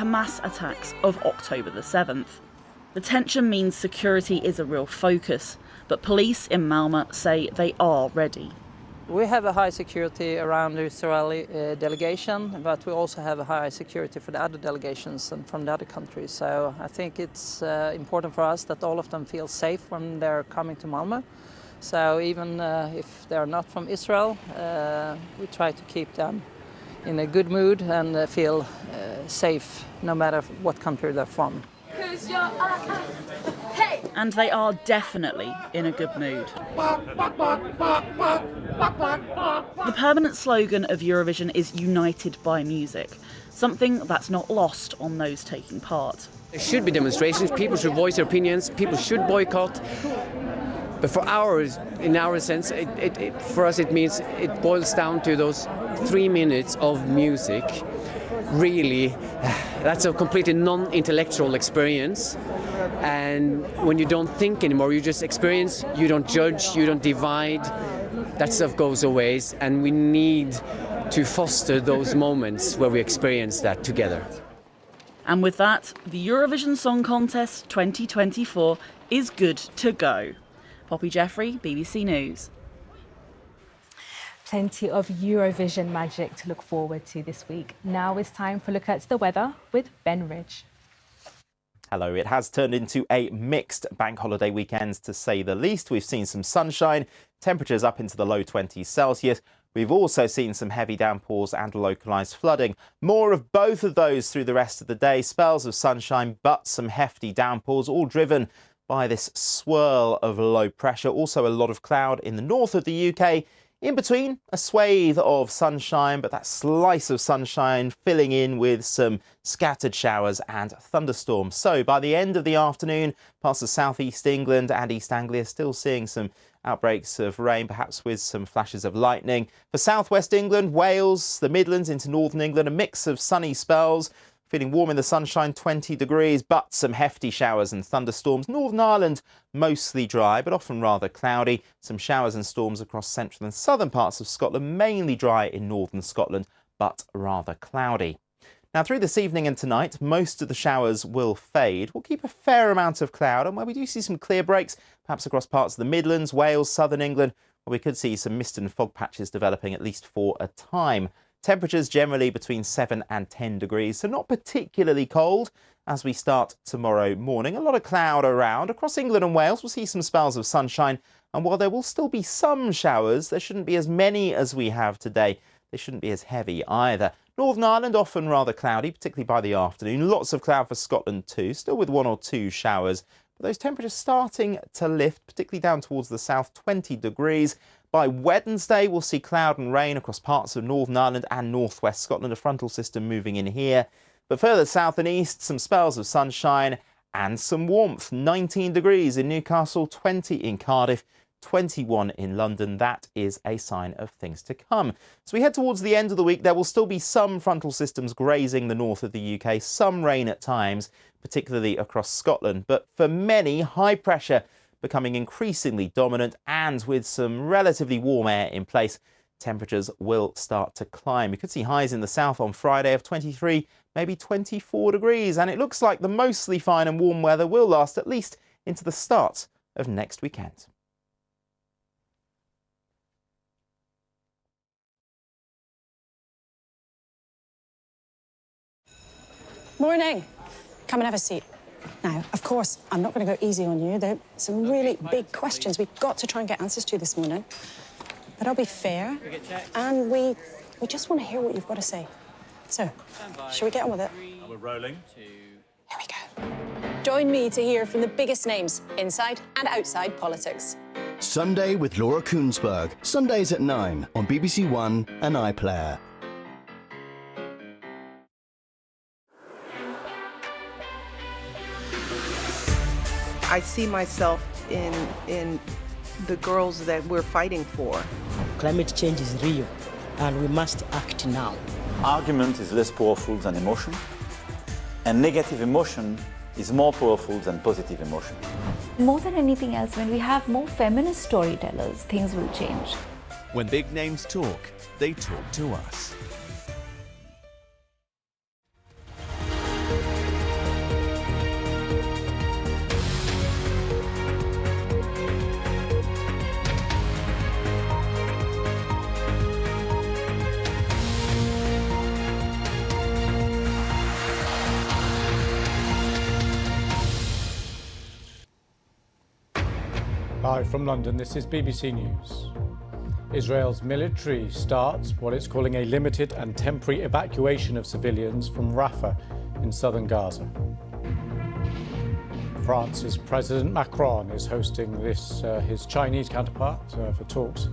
Hamas attacks of October the 7th. The tension means security is a real focus, but police in Malmö say they are ready. We have a high security around the Israeli delegation, but we also have a high security for the other delegations and from the other countries. So I think it's important for us that all of them feel safe when they're coming to Malmö. So even if they're not from Israel, we try to keep them in a good mood and feel safe no matter what country they're from. And they are definitely in a good mood. The permanent slogan of Eurovision is United by Music, something that's not lost on those taking part. There should be demonstrations, people should voice their opinions, people should boycott. But for ours, in our sense, for us it means it boils down to those 3 minutes of music. Really, that's a completely non-intellectual experience. And when you don't think anymore, you just experience, you don't judge, you don't divide, that stuff goes away. And we need to foster those moments where we experience that together. And with that, the Eurovision Song Contest 2024 is good to go. Poppy Jeffrey, BBC News. Plenty of Eurovision magic to look forward to this week. Now it's time for a look at the weather with Ben Ridge. Hello. It has turned into a mixed bank holiday weekend, to say the least. We've seen some sunshine, temperatures up into the low 20s Celsius. We've also seen some heavy downpours and localised flooding. More of both of those through the rest of the day. Spells of sunshine, but some hefty downpours, all driven by this swirl of low pressure. Also a lot of cloud in the north of the UK. In between, a swathe of sunshine, but that slice of sunshine filling in with some scattered showers and thunderstorms. So by the end of the afternoon, parts of southeast England and East Anglia still seeing some outbreaks of rain, perhaps with some flashes of lightning. For southwest England, Wales, the Midlands into northern England, a mix of sunny spells. Feeling warm in the sunshine, 20 degrees, but some hefty showers and thunderstorms. Northern Ireland, mostly dry, but often rather cloudy. Some showers and storms across central and southern parts of Scotland, mainly dry in northern Scotland, but rather cloudy. Now, through this evening and tonight, most of the showers will fade. We'll keep a fair amount of cloud, and where we do see some clear breaks, perhaps across parts of the Midlands, Wales, southern England, where we could see some mist and fog patches developing at least for a time. Temperatures generally between 7 and 10 degrees, so not particularly cold as we start tomorrow morning. A lot of cloud around. Across England and Wales, we'll see some spells of sunshine. And while there will still be some showers, there shouldn't be as many as we have today. They shouldn't be as heavy either. Northern Ireland, often rather cloudy, particularly by the afternoon. Lots of cloud for Scotland too, still with 1 or 2 showers. But those temperatures starting to lift, particularly down towards the south, 20 degrees. By Wednesday, we'll see cloud and rain across parts of Northern Ireland and northwest Scotland, a frontal system moving in here. But further south and east, some spells of sunshine and some warmth. 19 degrees in Newcastle, 20 in Cardiff, 21 in London. That is a sign of things to come. So we head towards the end of the week. There will still be some frontal systems grazing the north of the UK, some rain at times, particularly across Scotland. But for many, high pressure becoming increasingly dominant, and with some relatively warm air in place, temperatures will start to climb. You could see highs in the south on Friday of 23, maybe 24 degrees, and it looks like the mostly fine and warm weather will last at least into the start of next weekend. Morning. Come and have a seat. Now, of course, I'm not going to go easy on you. There are some really big questions we've got to try and get answers to this morning. But I'll be fair, and we just want to hear what you've got to say. So, shall we get on with it? We're rolling. Here we go. Join me to hear from the biggest names inside and outside politics. Sunday with Laura Koonsberg. Sundays at 9 on BBC One and iPlayer. I see myself in the girls that we're fighting for. Climate change is real, and we must act now. Argument is less powerful than emotion, and negative emotion is more powerful than positive emotion. More than anything else, when we have more feminist storytellers, things will change. When big names talk, they talk to us. Live from London, this is BBC News. Israel's military starts what it's calling a limited and temporary evacuation of civilians from Rafah in southern Gaza. France's President Macron is hosting his Chinese counterpart for talks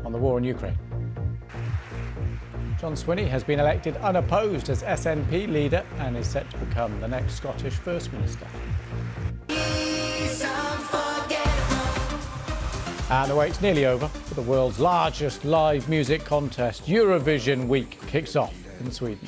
on the war in Ukraine. John Swinney has been elected unopposed as SNP leader and is set to become the next Scottish First Minister. And the wait's nearly over for the world's largest live music contest. Eurovision Week kicks off in Sweden.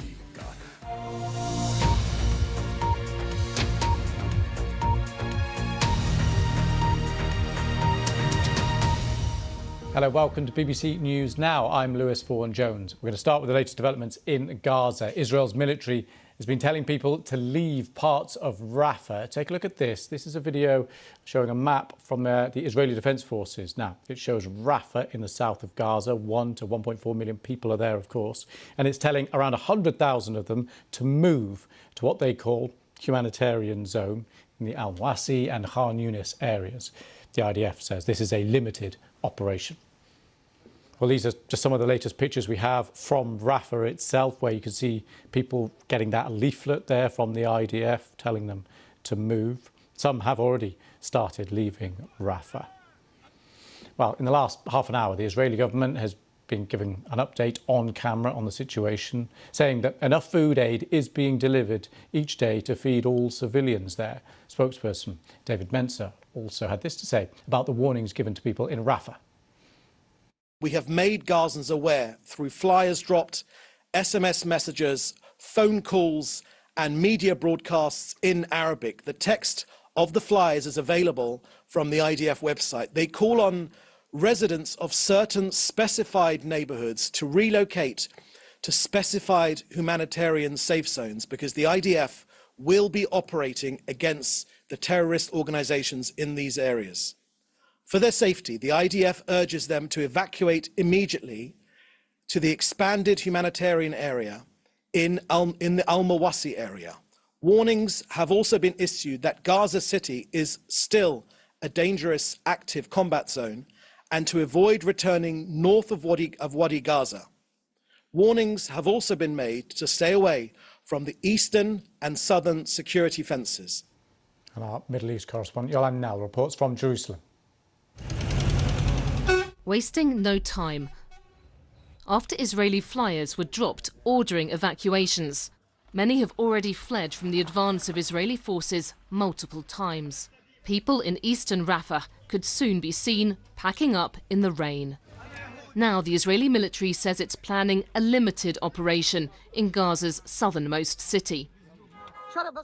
Hello, welcome to BBC News Now. I'm Lewis Vaughan-Jones. We're going to start with the latest developments in Gaza. Israel's military has been telling people to leave parts of Rafah. Take a look at this. This is a video showing a map from the Israeli Defense Forces. Now, it shows Rafah in the south of Gaza. 1 to 1.4 million people are there, of course. And it's telling around 100,000 of them to move to what they call humanitarian zone in the Al-Wasi and Khan Yunis areas. The IDF says this is a limited operation. Well, these are just some of the latest pictures we have from Rafah itself, where you can see people getting that leaflet there from the IDF telling them to move. Some have already started leaving Rafah. Well, in the last half an hour, the Israeli government has been giving an update on camera on the situation, saying that enough food aid is being delivered each day to feed all civilians there. Spokesperson David Mencer also had this to say about the warnings given to people in Rafah. We have made Gazans aware through flyers dropped, SMS messages, phone calls and media broadcasts in Arabic. The text of the flyers is available from the IDF website. They call on residents of certain specified neighborhoods to relocate to specified humanitarian safe zones because the IDF will be operating against the terrorist organizations in these areas. For their safety, the IDF urges them to evacuate immediately to the expanded humanitarian area in the Al-Mawasi area. Warnings have also been issued that Gaza City is still a dangerous active combat zone and to avoid returning north of Wadi Gaza. Warnings have also been made to stay away from the eastern and southern security fences. And our Middle East correspondent Yolan Nell reports from Jerusalem. Wasting no time. After Israeli flyers were dropped ordering evacuations, many have already fled from the advance of Israeli forces multiple times. People in eastern Rafah could soon be seen packing up in the rain. Now the Israeli military says it's planning a limited operation in Gaza's southernmost city.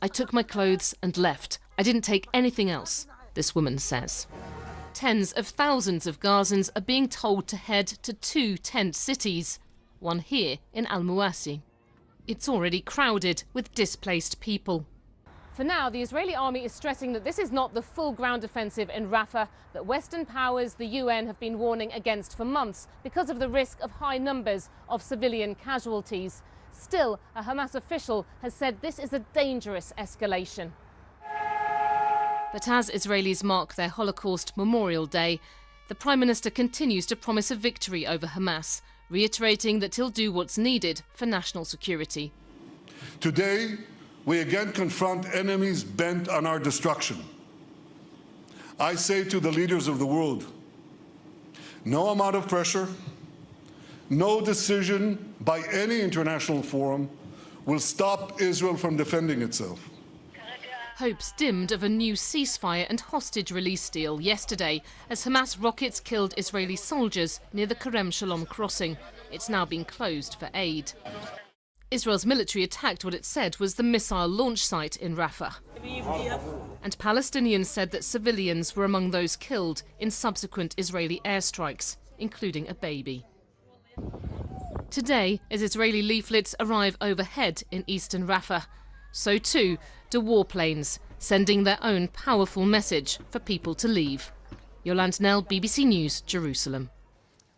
I took my clothes and left. I didn't take anything else, this woman says. Tens of thousands of Gazans are being told to head to 2 tent cities, one here in Al-Mawasi. It's already crowded with displaced people. For now, the Israeli army is stressing that this is not the full ground offensive in Rafah that Western powers, the UN, have been warning against for months because of the risk of high numbers of civilian casualties. Still, a Hamas official has said this is a dangerous escalation. But as Israelis mark their Holocaust Memorial Day, the Prime Minister continues to promise a victory over Hamas, reiterating that he'll do what's needed for national security. Today, we again confront enemies bent on our destruction. I say to the leaders of the world, no amount of pressure, no decision by any international forum will stop Israel from defending itself. Hopes dimmed of a new ceasefire and hostage release deal yesterday as Hamas rockets killed Israeli soldiers near the Kerem Shalom crossing. It's now been closed for aid. Israel's military attacked what it said was the missile launch site in Rafah. And Palestinians said that civilians were among those killed in subsequent Israeli airstrikes, including a baby. Today, as Israeli leaflets arrive overhead in eastern Rafah, so too do warplanes, sending their own powerful message for people to leave. Yolande Nell, BBC News, Jerusalem.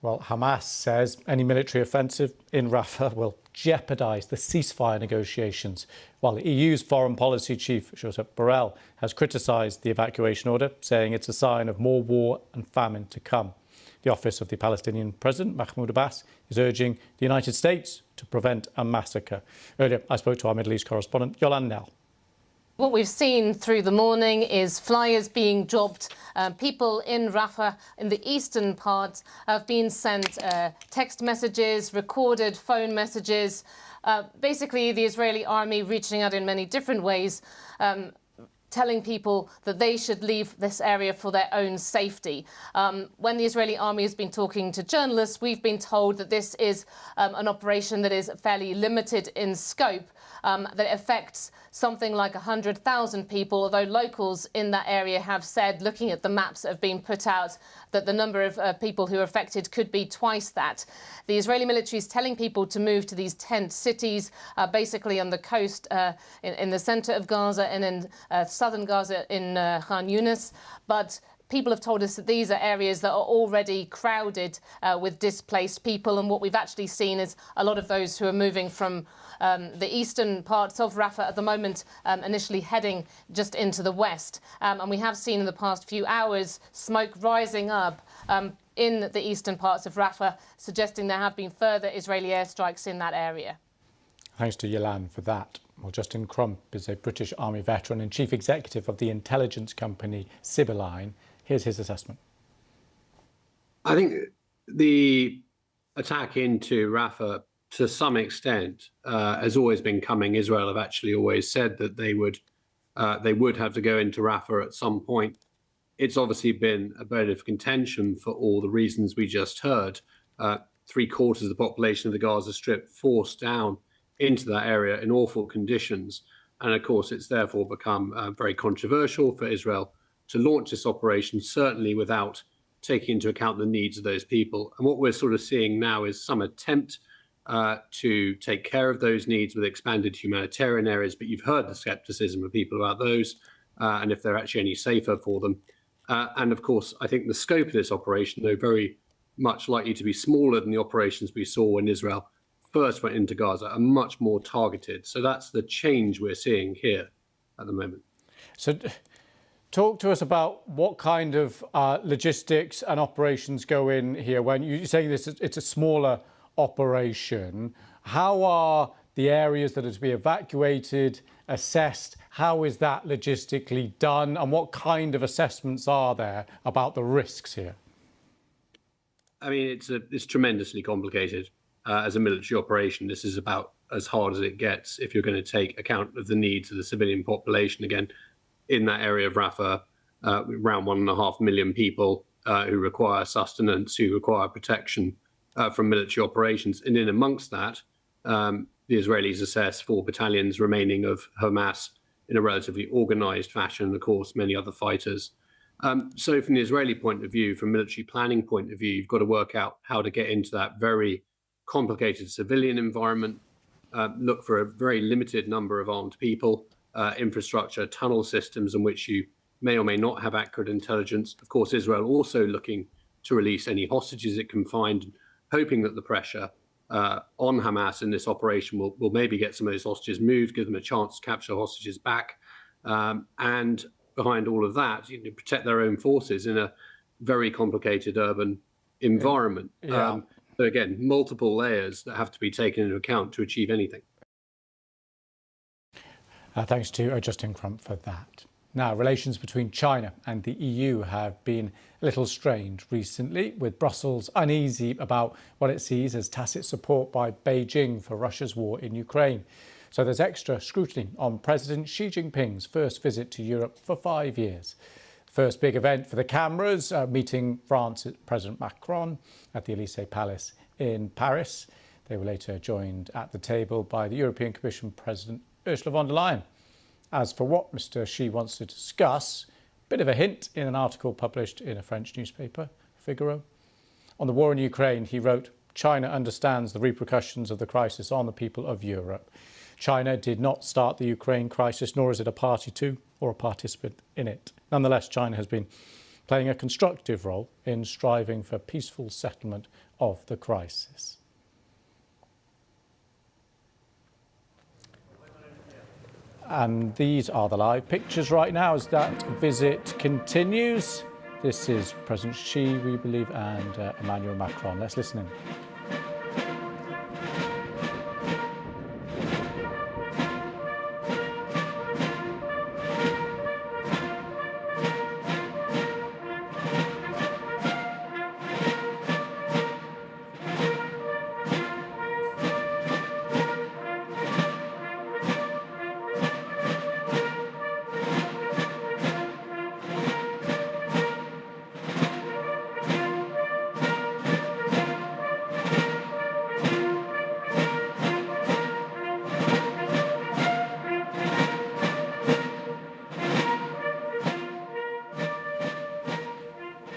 Well, Hamas says any military offensive in Rafah will jeopardise the ceasefire negotiations, while the EU's foreign policy chief, Josep Borrell, has criticised the evacuation order, saying it's a sign of more war and famine to come. The office of the Palestinian President, Mahmoud Abbas, is urging the United States to prevent a massacre. Earlier, I spoke to our Middle East correspondent, Yolande Nell. What we've seen through the morning is flyers being dropped. People in Rafah, in the eastern part, have been sent text messages, recorded phone messages. Basically, the Israeli army reaching out in many different ways, telling people that they should leave this area for their own safety. When the Israeli army has been talking to journalists, we've been told that this is an operation that is fairly limited in scope, that affects something like 100,000 people, although locals in that area have said, looking at the maps that have been put out, that the number of people who are affected could be twice that. The Israeli military is telling people to move to these tent cities, basically on the coast, in the centre of Gaza and in southern Gaza in Khan Yunis. But people have told us that these are areas that are already crowded with displaced people. And what we've actually seen is a lot of those who are moving from the eastern parts of Rafah at the moment, initially heading just into the west. And we have seen in the past few hours smoke rising up in the eastern parts of Rafah, suggesting there have been further Israeli airstrikes in that area. Thanks to Yolande for that. Well, Justin Crump is a British Army veteran and chief executive of the intelligence company Sibylline. Here's his assessment. I think the attack into Rafah, to some extent, has always been coming. Israel have actually always said that they would have to go into Rafah at some point. It's obviously been a bone of contention for all the reasons we just heard. 3/4 of the population of the Gaza Strip forced down into that area in awful conditions. And of course, it's therefore become very controversial for Israel to launch this operation, certainly without taking into account the needs of those people. And what we're sort of seeing now is some attempt to take care of those needs with expanded humanitarian areas, but you've heard the skepticism of people about those and if they're actually any safer for them. And of course, I think the scope of this operation, though very much likely to be smaller than the operations we saw when Israel first went into Gaza, are much more targeted. So that's the change we're seeing here at the moment. So talk to us about what kind of logistics and operations go in here. When you're saying this, it's a smaller operation. How are the areas that are to be evacuated assessed? How is that logistically done? And what kind of assessments are there about the risks here? I mean, it's tremendously complicated. As a military operation, this is about as hard as it gets if you're going to take account of the needs of the civilian population. Again, in that area of Rafah, around 1.5 million people who require sustenance, who require protection from military operations. And in amongst that, the Israelis assess 4 battalions remaining of Hamas in a relatively organized fashion, and of course, many other fighters. So from the Israeli point of view, from military planning point of view, you've got to work out how to get into that very complicated civilian environment, look for a very limited number of armed people, infrastructure, tunnel systems in which you may or may not have accurate intelligence. Of course, Israel also looking to release any hostages it can find, hoping that the pressure on Hamas in this operation will maybe get some of those hostages moved, give them a chance to capture hostages back. And behind all of that, protect their own forces in a very complicated urban environment. Yeah. So again, multiple layers that have to be taken into account to achieve anything. Thanks to Justin Crump for that. Now, relations between China and the EU have been a little strained recently, with Brussels uneasy about what it sees as tacit support by Beijing for Russia's war in Ukraine. So there's extra scrutiny on President Xi Jinping's first visit to Europe for 5 years. First big event for the cameras, meeting France's President Macron at the Élysée Palace in Paris. They were later joined at the table by the European Commission President Ursula von der Leyen. As for what Mr. Xi wants to discuss, a bit of a hint in an article published in a French newspaper, Figaro. On the war in Ukraine, he wrote, "China understands the repercussions of the crisis on the people of Europe. China did not start the Ukraine crisis, nor is it a party to or a participant in it. Nonetheless, China has been playing a constructive role in striving for peaceful settlement of the crisis. And these are the live pictures right now as that visit continues. This is President Xi, we believe, and Emmanuel Macron. Let's listen in.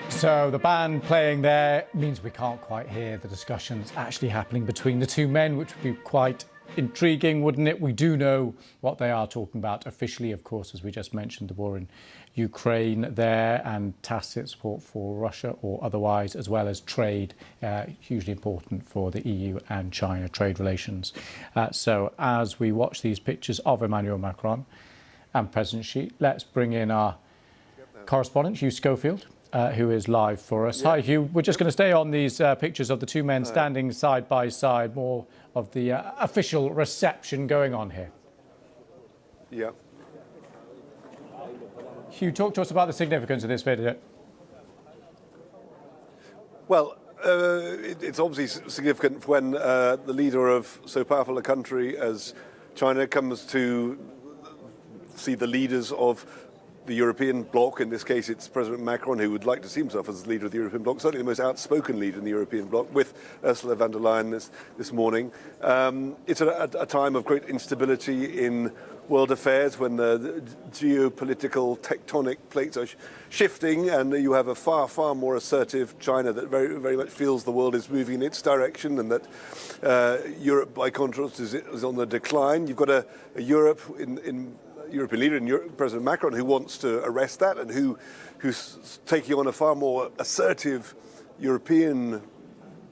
So the band playing there means we can't quite hear the discussions actually happening between the two men, which would be quite intriguing, wouldn't it? We do know what they are talking about officially, of course, as we just mentioned, the war in Ukraine there and tacit support for Russia or otherwise, as well as trade, hugely important for the EU and China trade relations. So as we watch these pictures of Emmanuel Macron and President Xi, let's bring in our correspondent, Hugh Schofield, who is live for us. Hi, Hugh. We're just going to stay on these pictures of the two men standing side by side, more of the official reception going on here. Yeah. Hugh, talk to us about the significance of this video. Well, it's obviously significant when the leader of so powerful a country as China comes to see the leaders of the European bloc. In this case, it's President Macron, who would like to see himself as the leader of the European bloc, certainly the most outspoken leader in the European bloc, with Ursula von der Leyen this morning. It's a time of great instability in world affairs when the geopolitical tectonic plates are shifting, and you have a far, far more assertive China that very, very much feels the world is moving in its direction, and that Europe, by contrast, is on the decline. You've got a Europe in European leader in President Macron who wants to arrest that and who's taking on a far more assertive European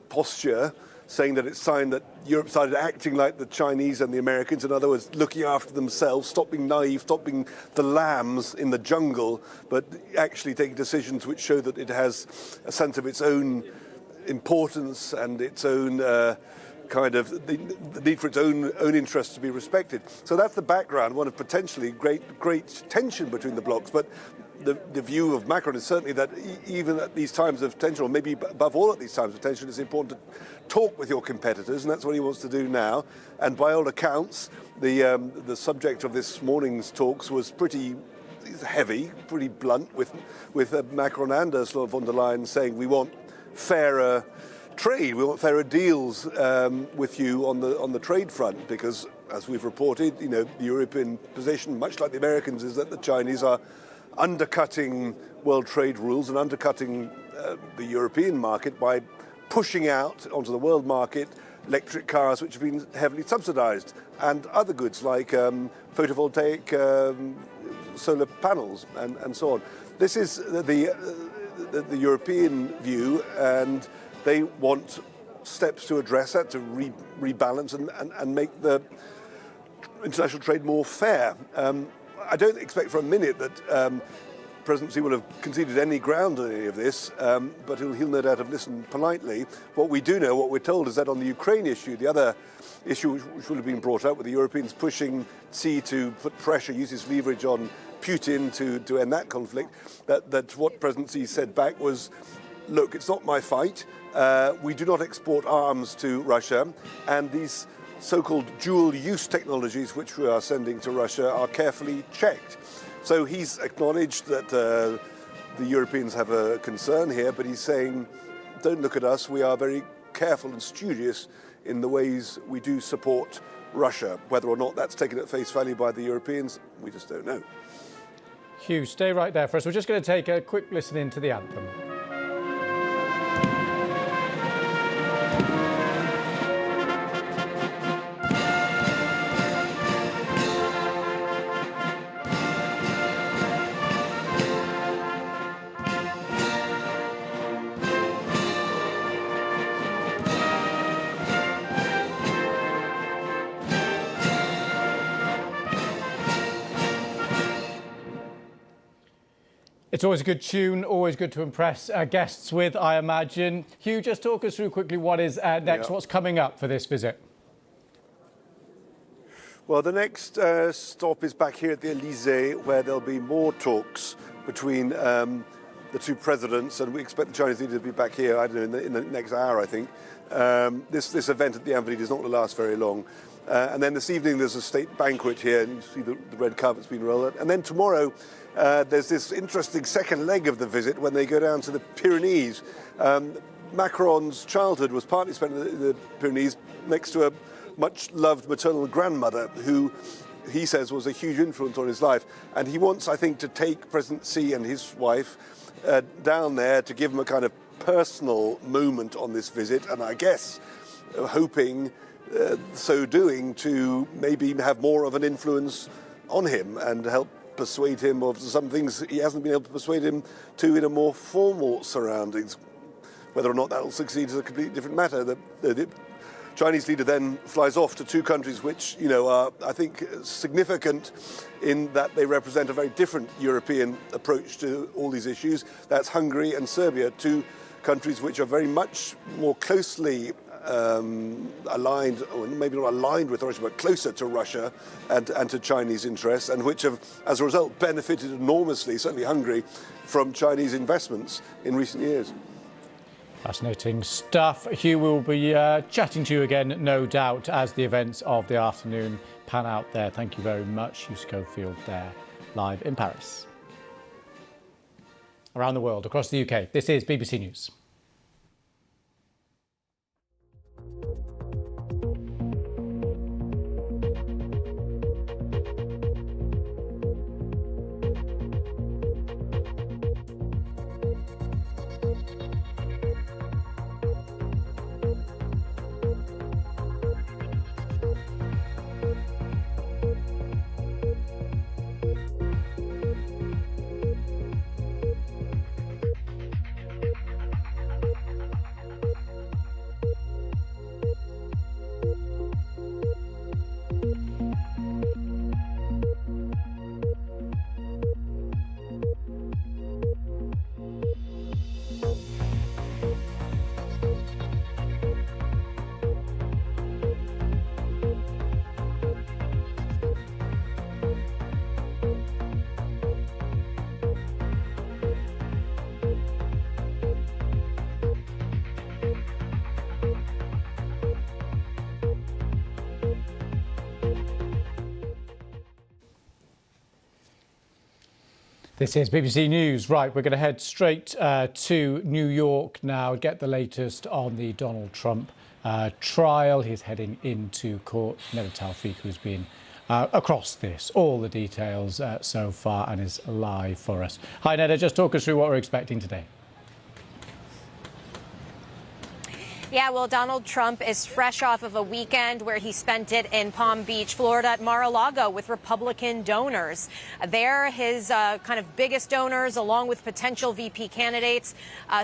posture, saying that it's time that Europe started acting like the Chinese and the Americans, in other words, looking after themselves, stop being naive, stop being the lambs in the jungle, but actually taking decisions which show that it has a sense of its own importance and its own kind of the need for its own interests to be respected. So that's the background, one of potentially great tension between the blocs. But the view of Macron is certainly that even at these times of tension, or maybe above all at these times of tension, it's important to talk with your competitors, and that's what he wants to do now. And by all accounts, the subject of this morning's talks was pretty heavy, pretty blunt, with Macron and Ursula von der Leyen saying we want fairer trade, we want fairer deals with you on the trade front, because as we've reported, the European position, much like the Americans, is that the Chinese are undercutting world trade rules and undercutting the European market by pushing out onto the world market electric cars which have been heavily subsidized, and other goods like photovoltaic solar panels and so on. This is the European view, and they want steps to address that, to rebalance and make the international trade more fair. I don't expect for a minute that President Xi will have conceded any ground on any of this, but he'll no doubt have listened politely. What we do know, what we're told, is that on the Ukraine issue, the other issue which will have been brought up with the Europeans pushing Xi to put pressure, use his leverage on Putin to end that conflict, that what President Xi said back was, look, it's not my fight. We do not export arms to Russia, and these so-called dual-use technologies which we are sending to Russia are carefully checked. So he's acknowledged that the Europeans have a concern here, but he's saying, don't look at us, we are very careful and studious in the ways we do support Russia. Whether or not that's taken at face value by the Europeans, we just don't know. Hugh, stay right there for us. We're just going to take a quick listen into the anthem. It's always a good tune, always good to impress guests with, I imagine. Hugh, just talk us through quickly what is next, what's coming up for this visit. Well, the next stop is back here at the Elysee, where there'll be more talks between the two presidents, and we expect the Chinese leader to be back here, I don't know, in the next hour, I think. This event at the Invalides is not going to last very long. And then this evening there's a state banquet here, and you see the red carpet's been rolled out. And then tomorrow there's this interesting second leg of the visit when they go down to the Pyrenees. Macron's childhood was partly spent in the Pyrenees next to a much-loved maternal grandmother who he says was a huge influence on his life. And he wants, I think, to take President Xi and his wife down there to give him a kind of personal moment on this visit, and I guess hoping so doing to maybe have more of an influence on him and help persuade him of some things he hasn't been able to persuade him to in a more formal surroundings. Whether or not that will succeed is a completely different matter. The Chinese leader then flies off to two countries which, you know, are, I think, significant in that they represent a very different European approach to all these issues. That's Hungary and Serbia, two countries which are very much more closely aligned, or maybe not aligned with Russia, but closer to Russia and to Chinese interests, and which have, as a result, benefited enormously, certainly Hungary, from Chinese investments in recent years. Fascinating stuff. Hugh, will be chatting to you again, no doubt, as the events of the afternoon pan out there. Thank you very much, Hugh Schofield, there, live in Paris. Around the world, across the UK, this is BBC News. This is BBC News. Right, we're going to head straight to New York now, get the latest on the Donald Trump trial. He's heading into court. Neda Tawfiq, who's been across this, all the details so far, and is live for us. Hi, Neda, just talk us through what we're expecting today. Yeah, well, Donald Trump is fresh off of a weekend where he spent it in Palm Beach, Florida, at Mar-a-Lago with Republican donors. There, his kind of biggest donors, along with potential VP candidates,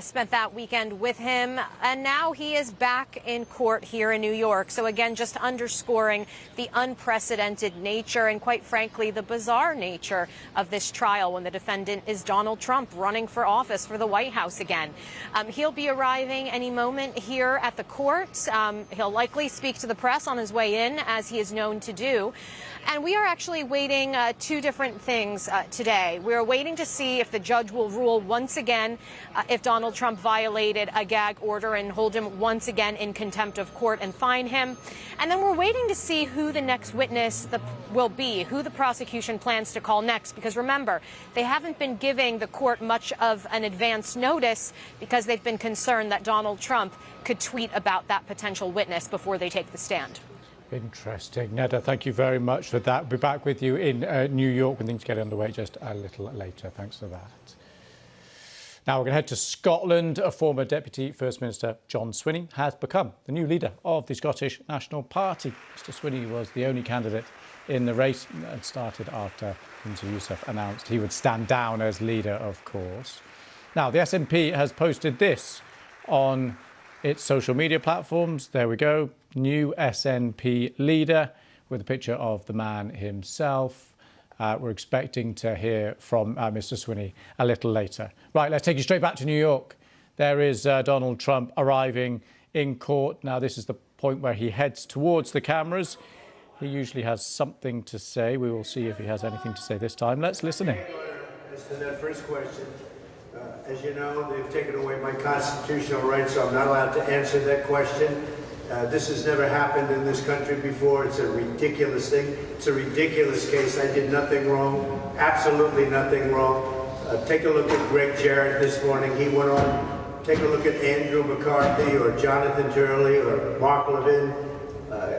spent that weekend with him. And now he is back in court here in New York. So again, just underscoring the unprecedented nature and, quite frankly, the bizarre nature of this trial when the defendant is Donald Trump running for office for the White House again. He'll be arriving any moment here at the court. He'll likely speak to the press on his way in, as he is known to do. And we are actually waiting two different things today. We're waiting to see if the judge will rule once again if Donald Trump violated a gag order and hold him once again in contempt of court and fine him. And then we're waiting to see who the next witness will be, who the prosecution plans to call next. Because remember, they haven't been giving the court much of an advance notice because they've been concerned that Donald Trump could tweet about that potential witness before they take the stand. Interesting. Neda, thank you very much for that. We'll be back with you in New York when things get underway just a little later. Thanks for that. Now we're going to head to Scotland. A former Deputy First Minister, John Swinney, has become the new leader of the Scottish National Party. Mr Swinney was the only candidate in the race and started after Mr Yousaf announced he would stand down as leader, of course. Now, the SNP has posted this on its social media platforms. There we go. New SNP leader with a picture of the man himself. We're expecting to hear from Mr. Swinney a little later. Right, let's take you straight back to New York. There is Donald Trump arriving in court. Now, this is the point where he heads towards the cameras. He usually has something to say. We will see if he has anything to say this time. Let's listen in. As to that first question, as you know, they've taken away my constitutional rights, so I'm not allowed to answer that question. This has never happened in this country before. It's a ridiculous thing. It's a ridiculous case. I did nothing wrong, absolutely nothing wrong. Take a look at Greg Jarrett this morning. He went on. Take a look at Andrew McCarthy or Jonathan Turley or Mark Levin.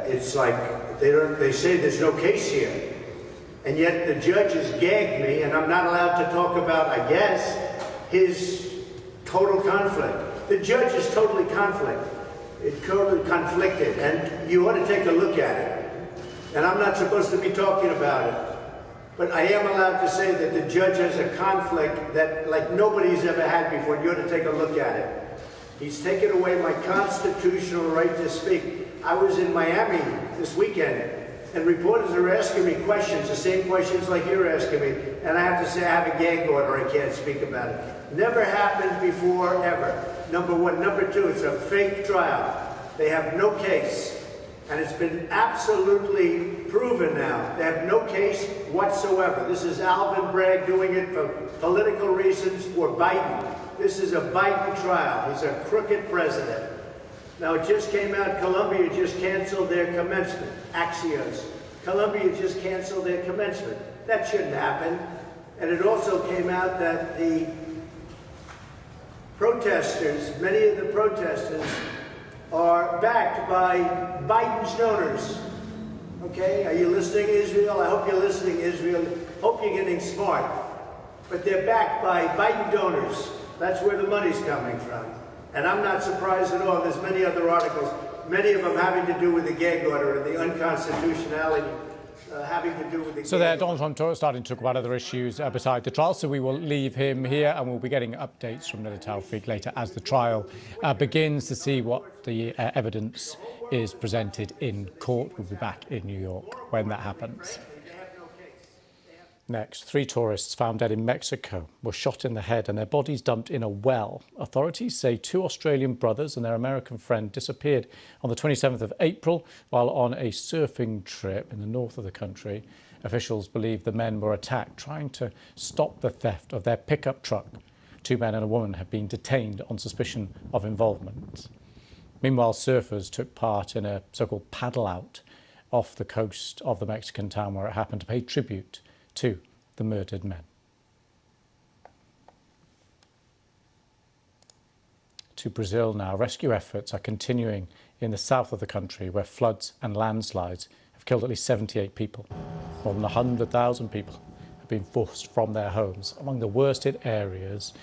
It's like they say there's no case here. And yet the judge has gagged me, and I'm not allowed to talk about, I guess, his total conflict. The judge is totally conflicted, and you ought to take a look at it. And I'm not supposed to be talking about it. But I am allowed to say that the judge has a conflict that like nobody's ever had before. You ought to take a look at it. He's taken away my constitutional right to speak. I was in Miami this weekend, and reporters are asking me questions, the same questions like you're asking me, and I have to say I have a gag order, I can't speak about it. Never happened before, ever. Number one. Number two, it's a fake trial. They have no case. And it's been absolutely proven now. They have no case whatsoever. This is Alvin Bragg doing it for political reasons for Biden. This is a Biden trial. He's a crooked president. Now, it just came out, Columbia just canceled their commencement. Axios. Columbia just canceled their commencement. That shouldn't happen. And it also came out that the protesters, many of the protesters, are backed by Biden's donors. Okay? Are you listening, Israel? I hope you're listening, Israel. Hope you're getting smart. But they're backed by Biden donors. That's where the money's coming from. And I'm not surprised at all. There's many other articles, many of them having to do with the gag order and the unconstitutionality having to do with the So there, Donald Trump starting to talk about other issues beside the trial, so we will leave him here and we'll be getting updates from Neda Tawfik later as the trial begins to see what the evidence is presented in court. We'll be back in New York when that happens. Next, 3 tourists found dead in Mexico were shot in the head and their bodies dumped in a well. Authorities say 2 Australian brothers and their American friend disappeared on the 27th of April while on a surfing trip in the north of the country. Officials believe the men were attacked trying to stop the theft of their pickup truck. 2 men and a woman have been detained on suspicion of involvement. Meanwhile, surfers took part in a so-called paddle out off the coast of the Mexican town where it happened to pay tribute to the murdered men. To Brazil now, rescue efforts are continuing in the south of the country where floods and landslides have killed at least 78 people. More than 100,000 people have been forced from their homes. Among the worst hit areas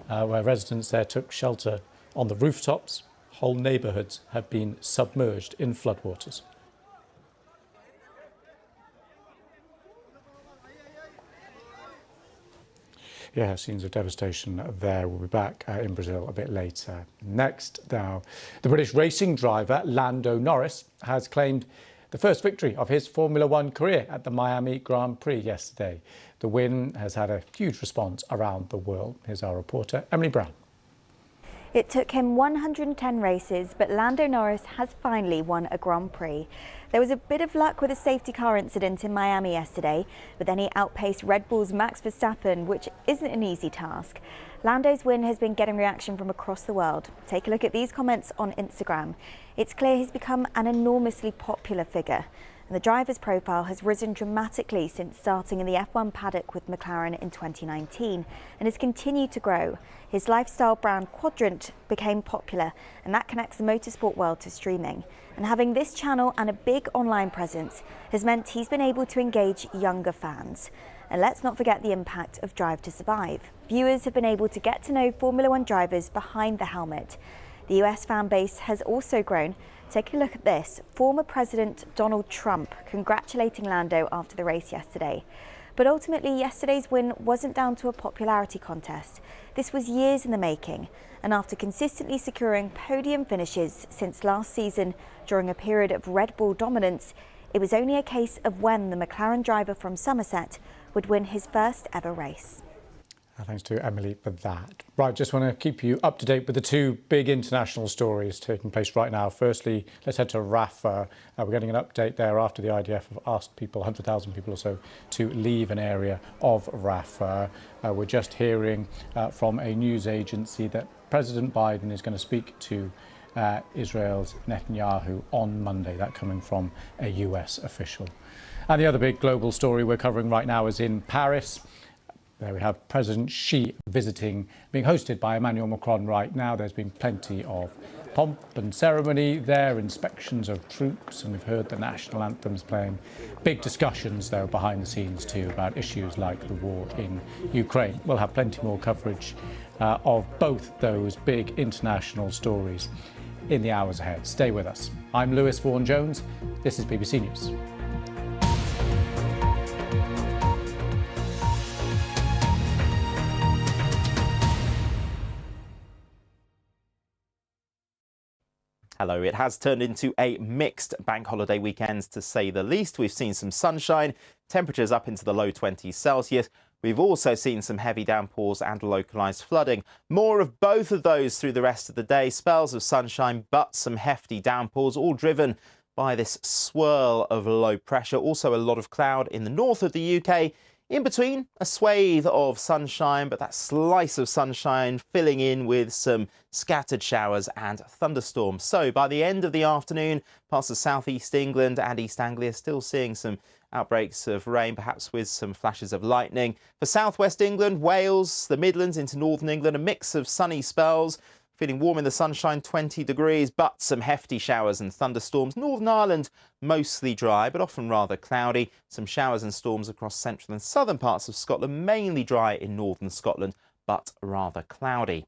where residents there took shelter on the rooftops, whole neighbourhoods have been submerged in floodwaters. Yeah, scenes of devastation there. We'll be back in Brazil a bit later. Next now, the British racing driver Lando Norris has claimed the first victory of his Formula One career at the Miami Grand Prix yesterday. The win has had a huge response around the world. Here's our reporter, Emily Brown. It took him 110 races, but Lando Norris has finally won a Grand Prix. There was a bit of luck with a safety car incident in Miami yesterday, but then he outpaced Red Bull's Max Verstappen, which isn't an easy task. Lando's win has been getting reaction from across the world. Take a look at these comments on Instagram. It's clear he's become an enormously popular figure. And the driver's profile has risen dramatically since starting in the F1 paddock with McLaren in 2019 and has continued to grow. His lifestyle brand Quadrant became popular, and that connects the motorsport world to streaming. And having this channel and a big online presence has meant he's been able to engage younger fans. And let's not forget the impact of Drive to Survive. Viewers have been able to get to know Formula One drivers behind the helmet. The US fan base has also grown. Take a look at this. Former President Donald Trump congratulating Lando after the race yesterday. But ultimately, yesterday's win wasn't down to a popularity contest. This was years in the making, and after consistently securing podium finishes since last season during a period of Red Bull dominance, it was only a case of when the McLaren driver from Somerset would win his first ever race. Thanks to Emily for that. Right, just want to keep you up to date with the two big international stories taking place right now. Firstly, let's head to Rafah. We're getting an update there after the IDF have asked people, 100,000 people or so, to leave an area of Rafah. We're just hearing from a news agency that President Biden is going to speak to Israel's Netanyahu on Monday, that coming from a US official. And the other big global story we're covering right now is in Paris. There we have President Xi visiting, being hosted by Emmanuel Macron right now. There's been plenty of pomp and ceremony there, inspections of troops, and we've heard the national anthems playing. Big discussions, though, behind the scenes too about issues like the war in Ukraine. We'll have plenty more coverage of both those big international stories in the hours ahead. Stay with us. I'm Lewis Vaughan-Jones. This is BBC News. Hello. It has turned into a mixed bank holiday weekend, to say the least. We've seen some sunshine, temperatures up into the low 20s Celsius. We've also seen some heavy downpours and localised flooding. More of both of those through the rest of the day. Spells of sunshine, but some hefty downpours, all driven by this swirl of low pressure. Also a lot of cloud in the north of the UK. In between, a swathe of sunshine, but that slice of sunshine filling in with some scattered showers and thunderstorms. So by the end of the afternoon, parts of southeast England and East Anglia still seeing some outbreaks of rain, perhaps with some flashes of lightning. For southwest England, Wales, the Midlands into northern England, a mix of sunny spells. Feeling warm in the sunshine, 20 degrees, but some hefty showers and thunderstorms. Northern Ireland, mostly dry, but often rather cloudy. Some showers and storms across central and southern parts of Scotland, mainly dry in northern Scotland, but rather cloudy.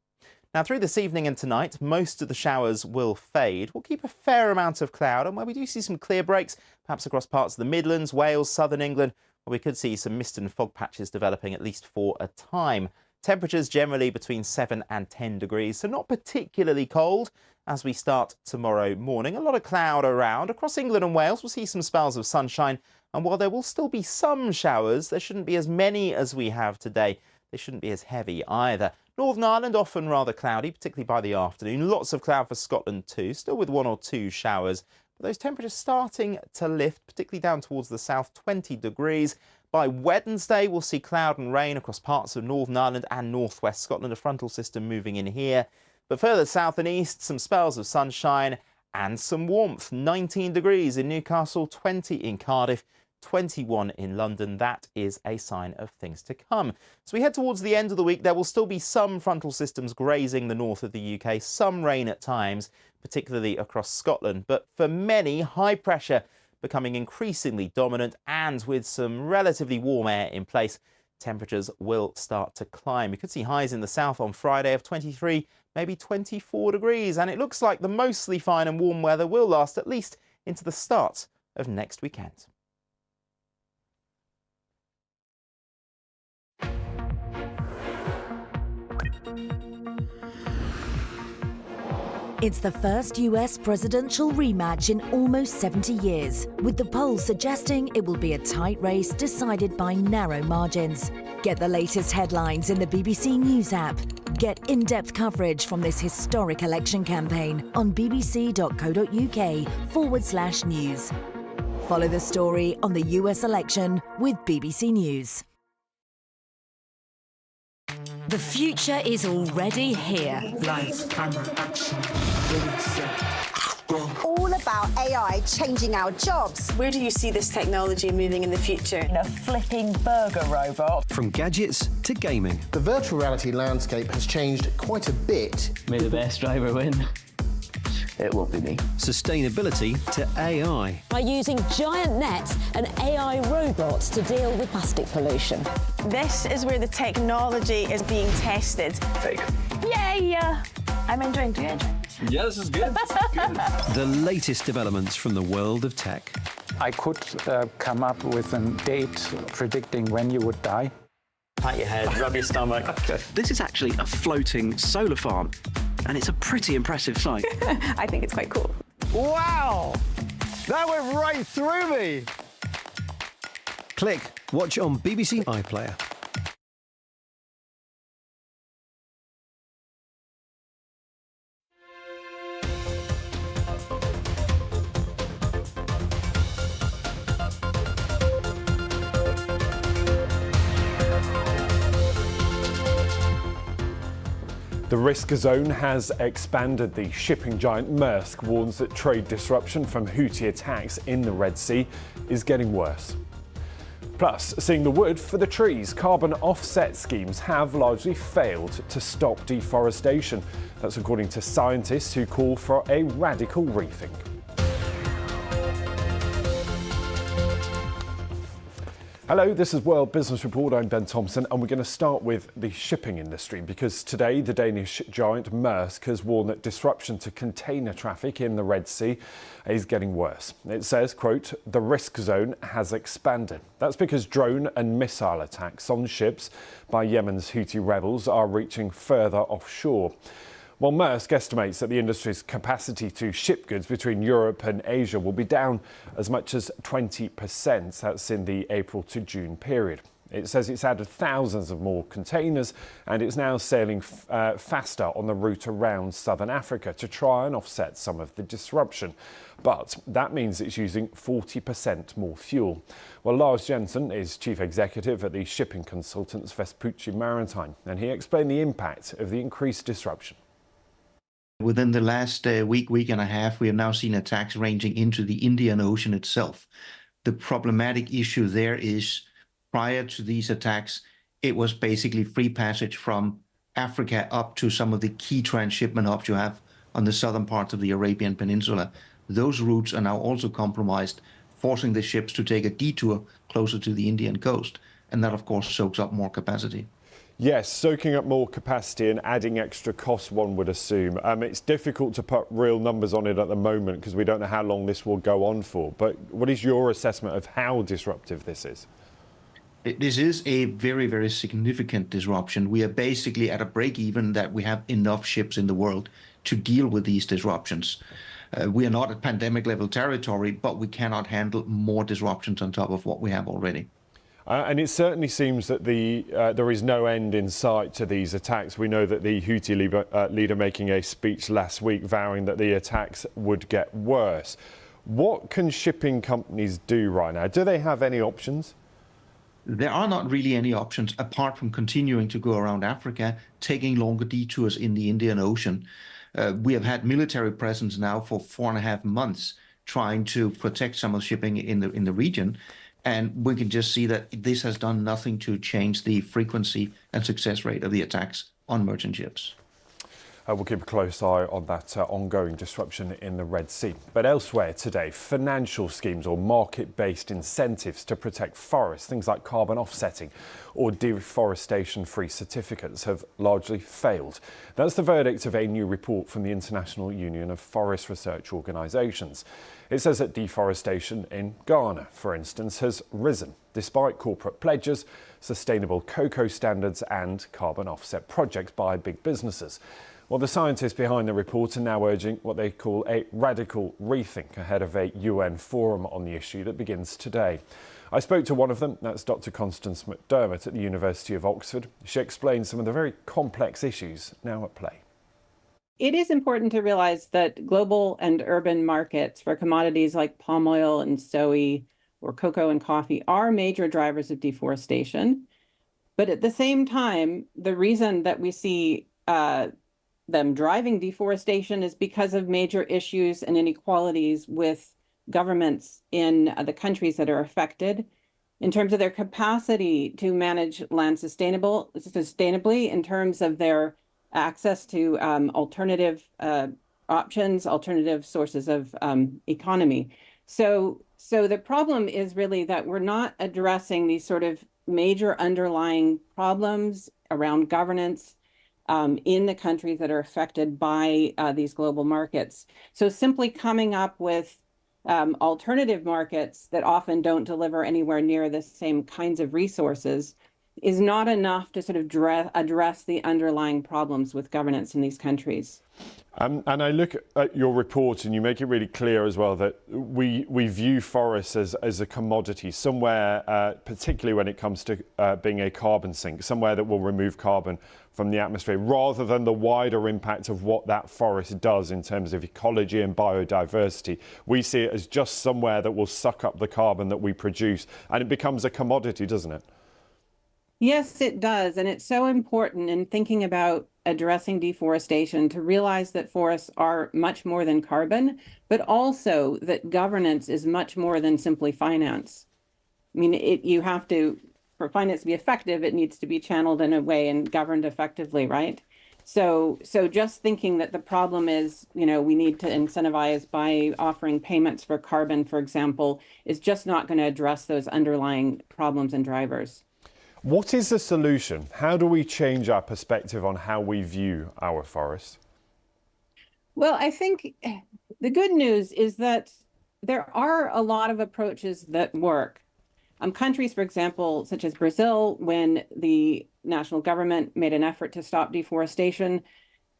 Now, through this evening and tonight, most of the showers will fade. We'll keep a fair amount of cloud, and where we do see some clear breaks, perhaps across parts of the Midlands, Wales, southern England, where we could see some mist and fog patches developing, at least for a time. Temperatures generally between 7 and 10 degrees, so not particularly cold as we start tomorrow morning. A lot of cloud around. Across England and Wales, we'll see some spells of sunshine, and while there will still be some showers, there shouldn't be as many as we have today. They shouldn't be as heavy either. Northern Ireland, often rather cloudy, particularly by the afternoon. Lots of cloud for Scotland too, still with 1 or 2 showers. But those temperatures starting to lift, particularly down towards the south, 20 degrees. By Wednesday, we'll see cloud and rain across parts of Northern Ireland and northwest Scotland, a frontal system moving in here. But further south and east, some spells of sunshine and some warmth. 19 degrees in Newcastle, 20 in Cardiff, 21 in London. That is a sign of things to come. So we head towards the end of the week. There will still be some frontal systems grazing the north of the UK, some rain at times, particularly across Scotland. But for many, high pressure becoming increasingly dominant, and with some relatively warm air in place, temperatures will start to climb. We could see highs in the south on Friday of 23, maybe 24 degrees, and it looks like the mostly fine and warm weather will last at least into the start of next weekend. It's the first US presidential rematch in almost 70 years, with the polls suggesting it will be a tight race decided by narrow margins. Get the latest headlines in the BBC News app. Get in-depth coverage from this historic election campaign on bbc.co.uk/news. Follow the story on the US election with BBC News. The future is already here. Lights, camera, action. All about AI changing our jobs. Where do you see this technology moving in the future? A flipping burger robot. From gadgets to gaming. The virtual reality landscape has changed quite a bit. May the best driver win. It won't be me. Sustainability to AI. By using giant nets and AI robots to deal with plastic pollution. This is where the technology is being tested. Fake. Yay! I'm enjoying. Do you enjoy? Yeah, this is good. This is good. The latest developments from the world of tech. I could come up with a date predicting when you would die. Pat your head, rub your stomach. This is actually a floating solar farm, and it's a pretty impressive sight. I think it's quite cool. Wow! That went right through me! Click Watch on BBC iPlayer. The risk zone has expanded. The shipping giant Maersk warns that trade disruption from Houthi attacks in the Red Sea is getting worse. Plus, seeing the wood for the trees, carbon offset schemes have largely failed to stop deforestation. That's according to scientists who call for a radical rethink. Hello, this is World Business Report. I'm Ben Thompson, and we're going to start with the shipping industry because today the Danish giant Maersk has warned that disruption to container traffic in the Red Sea is getting worse. It says, quote, the risk zone has expanded. That's because drone and missile attacks on ships by Yemen's Houthi rebels are reaching further offshore. Well, Maersk estimates that the industry's capacity to ship goods between Europe and Asia will be down as much as 20%. That's in the April to June period. It says it's added thousands of more containers and it's now sailing faster on the route around southern Africa to try and offset some of the disruption. But that means it's using 40% more fuel. Well, Lars Jensen is chief executive at the shipping consultants Vespucci Maritime, and he explained the impact of the increased disruption. Within the last week and a half, we have now seen attacks ranging into the Indian Ocean itself. The problematic issue there is prior to these attacks, it was basically free passage from Africa up to some of the key transshipment hubs you have on the southern parts of the Arabian Peninsula. Those routes are now also compromised, forcing the ships to take a detour closer to the Indian coast. And that, of course, soaks up more capacity. Yes, soaking up more capacity and adding extra costs, one would assume. It's difficult to put real numbers on it at the moment because we don't know how long this will go on for. But what is your assessment of how disruptive this is? This is a very, very significant disruption. We are basically at a break even that we have enough ships in the world to deal with these disruptions. We are not at pandemic level territory, but we cannot handle more disruptions on top of what we have already. And it certainly seems that there is no end in sight to these attacks. We know that the Houthi leader making a speech last week vowing that the attacks would get worse. What can shipping companies do right now? Do they have any options? There are not really any options apart from continuing to go around Africa, taking longer detours in the Indian Ocean. We have had military presence now for 4.5 months trying to protect some of the shipping in the region. And we can just see that this has done nothing to change the frequency and success rate of the attacks on merchant ships. We'll keep a close eye on that ongoing disruption in the Red Sea. But elsewhere today, financial schemes or market-based incentives to protect forests, things like carbon offsetting or deforestation-free certificates, have largely failed. That's the verdict of a new report from the International Union of Forest Research Organisations. It says that deforestation in Ghana, for instance, has risen despite corporate pledges, sustainable cocoa standards and carbon offset projects by big businesses. Well, the scientists behind the report are now urging what they call a radical rethink ahead of a UN forum on the issue that begins today. I spoke to one of them, that's Dr. Constance McDermott at the University of Oxford. She explained some of the very complex issues now at play. It is important to realize that global and urban markets for commodities like palm oil and soy or cocoa and coffee are major drivers of deforestation. But at the same time, the reason that we see them driving deforestation is because of major issues and inequalities with governments in the countries that are affected in terms of their capacity to manage land sustainably, in terms of their access to alternative options, alternative sources of economy. So the problem is really that we're not addressing these sort of major underlying problems around governance in the countries that are affected by these global markets. So simply coming up with alternative markets that often don't deliver anywhere near the same kinds of resources is not enough to sort of address the underlying problems with governance in these countries. And I look at your report and you make it really clear as well that we view forests as a commodity, somewhere, particularly when it comes to being a carbon sink, somewhere that will remove carbon from the atmosphere, rather than the wider impact of what that forest does in terms of ecology and biodiversity. We see it as just somewhere that will suck up the carbon that we produce, and it becomes a commodity, doesn't it? Yes, it does. And it's so important in thinking about addressing deforestation to realize that forests are much more than carbon, but also that governance is much more than simply finance. I mean, you have to, for finance to be effective, it needs to be channeled in a way and governed effectively, right? So just thinking that the problem is, we need to incentivize by offering payments for carbon, for example, is just not going to address those underlying problems and drivers. What is the solution? How do we change our perspective on how we view our forests? Well, I think the good news is that there are a lot of approaches that work. Countries, for example, such as Brazil, when the national government made an effort to stop deforestation,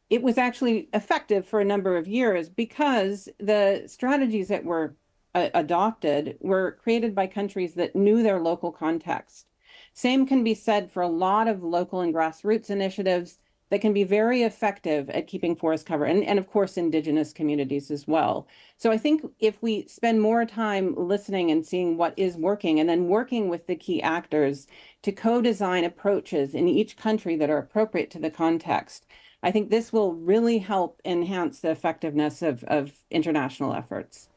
it was actually effective for a number of years because the strategies that were adopted were created by countries that knew their local context. Same can be said for a lot of local and grassroots initiatives that can be very effective at keeping forest cover, and of course, indigenous communities as well. So I think if we spend more time listening and seeing what is working, and then working with the key actors to co-design approaches in each country that are appropriate to the context, I think this will really help enhance the effectiveness of international efforts.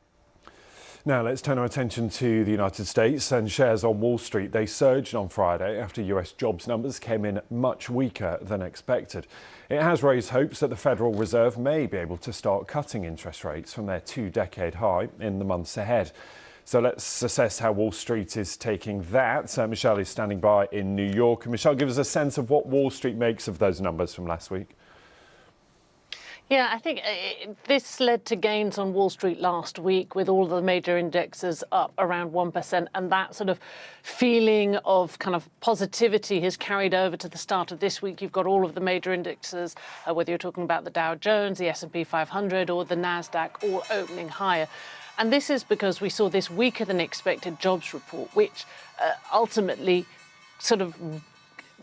Now let's turn our attention to the United States, and shares on Wall Street. They surged on Friday after US jobs numbers came in much weaker than expected. It has raised hopes that the Federal Reserve may be able to start cutting interest rates from their 2-decade high in the months ahead. So let's assess how Wall Street is taking that. Michelle is standing by in New York. Michelle, give us a sense of what Wall Street makes of those numbers from last week. Yeah, I think this led to gains on Wall Street last week, with all the major indexes up around 1%. And that sort of feeling of kind of positivity has carried over to the start of this week. You've got all of the major indexes, whether you're talking about the Dow Jones, the S&P 500 or the NASDAQ, all opening higher. And this is because we saw this weaker than expected jobs report, which ultimately sort of